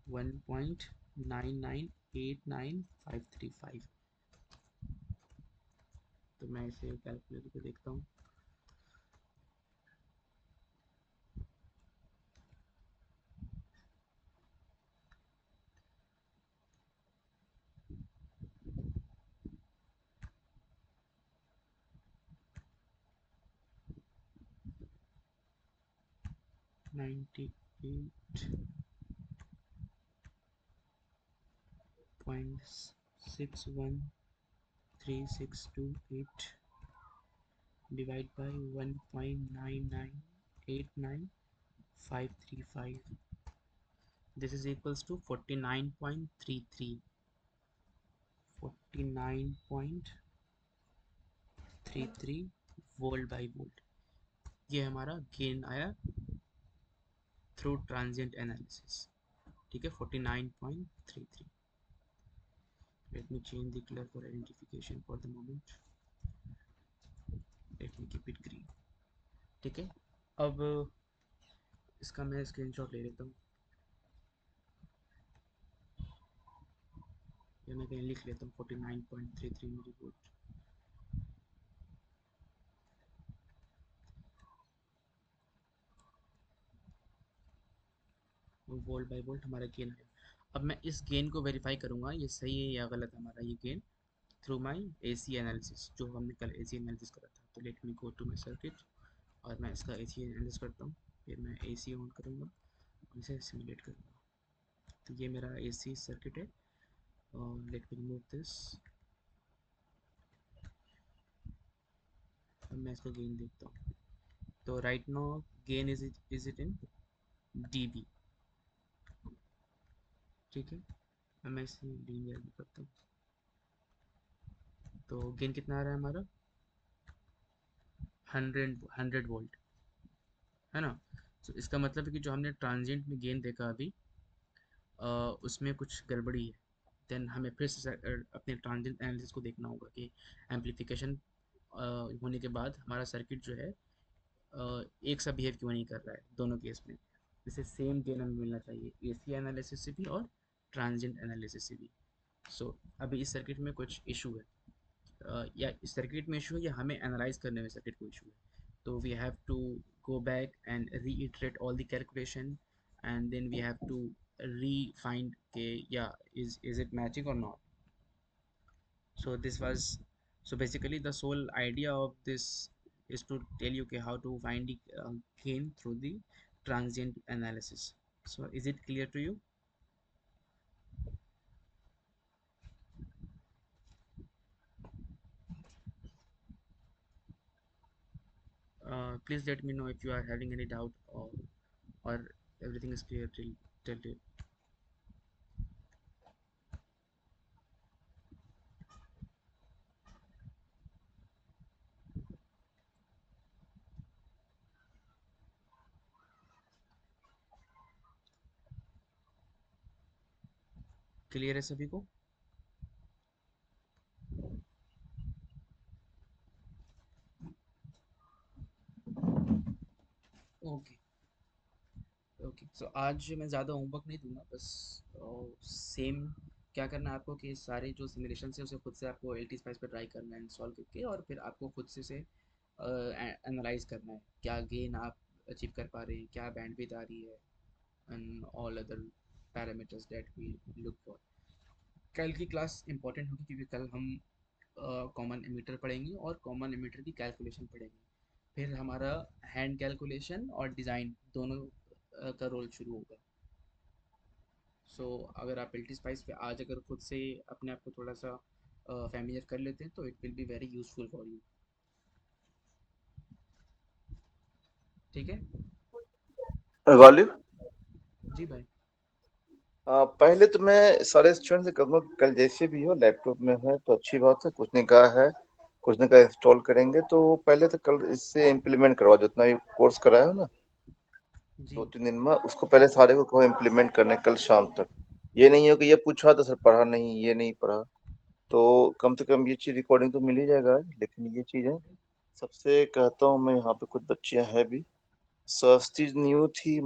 1.9989535। तो मैं इसे कैलकुलेटर पे देखता हूँ। Ninety eight point 613628 divide by 1.9989535। This is equals to 49.33 49.33 volt by volt. ये हमारा गेन आया थ्रू ट्रांजिएंट एनालिसिस। ठीक है, 49.33। Let me change the colour for identification for the moment. Let me keep it green. ठीक है, अब इसका मैं स्क्रीनशॉट ले लेता हूँ, या मैं कहीं लिख लेता हूँ 49.33 millivolt. Volt by volt हमारा गेन आया। अब मैं इस गेन को वेरीफाई करूँगा ये सही है या गलत हमारा ये gain, through my AC analysis, जो हमने कल AC एनालिसिस करा था। तो let me go to my circuit और मैं इसका AC एनालिसिस करता हूँ। फिर मैं AC ऑन करूँगा और इसे सिमुलेट करूँगा। तो ये मेरा AC सर्किट है और लेट मी रिमूव दिस। अब मैं इसका गेन देखता हूँ। तो right now gain is it in dB। ठीक है, अब मैं इसे लीनियर भी करता हूँ। तो गेन कितना आ रहा है हमारा 100 वोल्ट, है ना। तो इसका मतलब है कि जो हमने ट्रांजिएंट में गेन देखा अभी उसमें कुछ गड़बड़ी है। देन हमें फिर से अपने ट्रांजिएंट एनालिसिस को देखना होगा कि एम्पलीफिकेशन होने के बाद हमारा सर्किट जो है एक सा बिहेव क्यों नहीं कर रहा है दोनों केस में। इसे सेम गेन हमें मिलना चाहिए AC एनालिसिस से भी और ट्रांजिएंट एनालिसिस से भी। सो अभी इस सर्किट में कुछ इशू है, या इस सर्किट में इशू है या हमें एनालाइज करने में सर्किट को इशू है। तो we have to go back and reiterate all the calculation, and then we have to re-find के yeah is it matching or not. So this was, so basically the sole idea of this is to tell you how to find the gain through the transient analysis. So is it clear to you? Please let me know if you are having any doubt, or everything is clear till date. Clear है सभी को? Okay okay, सो आज मैं ज़्यादा homework नहीं दूंगा, बस same क्या करना है आपको कि सारे जो सिमुलेशन है उसे खुद से आपको एल टी स्पाइस पर ट्राई करना है इंस्टॉल करके, और फिर आपको खुद से एनालाइज करना है क्या गेन आप अचीव कर पा रहे हैं, क्या बैंडविड्थ आ रही है, and all other parameters that we look for. कल की क्लास इंपॉर्टेंट होगी क्योंकि कल हम कॉमन एमिटर पढ़ेंगे और कॉमन एमिटर की कैलकुलेशन पढ़ेंगे। फिर हमारा हैंड कैलकुलेशन और डिज़ाइन दोनों का रोल शुरू होगा। सो अगर आप एल्टी स्पाइस पे आज अगर खुद से अपने आप को थोड़ा सा फैमिलियर कर लेते हैं तो it will be very useful for you. ठीक है वालिद, जी भाई। पहले तो मैं सारे स्टूडेंट से कहूँगा कि कल जैसे भी हो लैपटॉप में है तो अच्छी बात है, कुछ ने कहा है कुछ ने कहा इंस्टॉल करेंगे, तो पहले तो कल इससे इम्प्लीमेंट करवा, जितना भी कोर्स कराया हो ना जी 2-3 दिन में, उसको पहले सारे को कहो इम्प्लीमेंट करने कल शाम तक। ये नहीं हो कि ये पूछा तो सर पढ़ा नहीं, ये नहीं पढ़ा, तो कम से कम ये चीज रिकॉर्डिंग तो मिल ही जाएगा। लेकिन ये चीज है, सबसे कहता हूँ मैं, यहाँ पे कुछ बच्चियां हैं भी, सस्ती न्यू थी।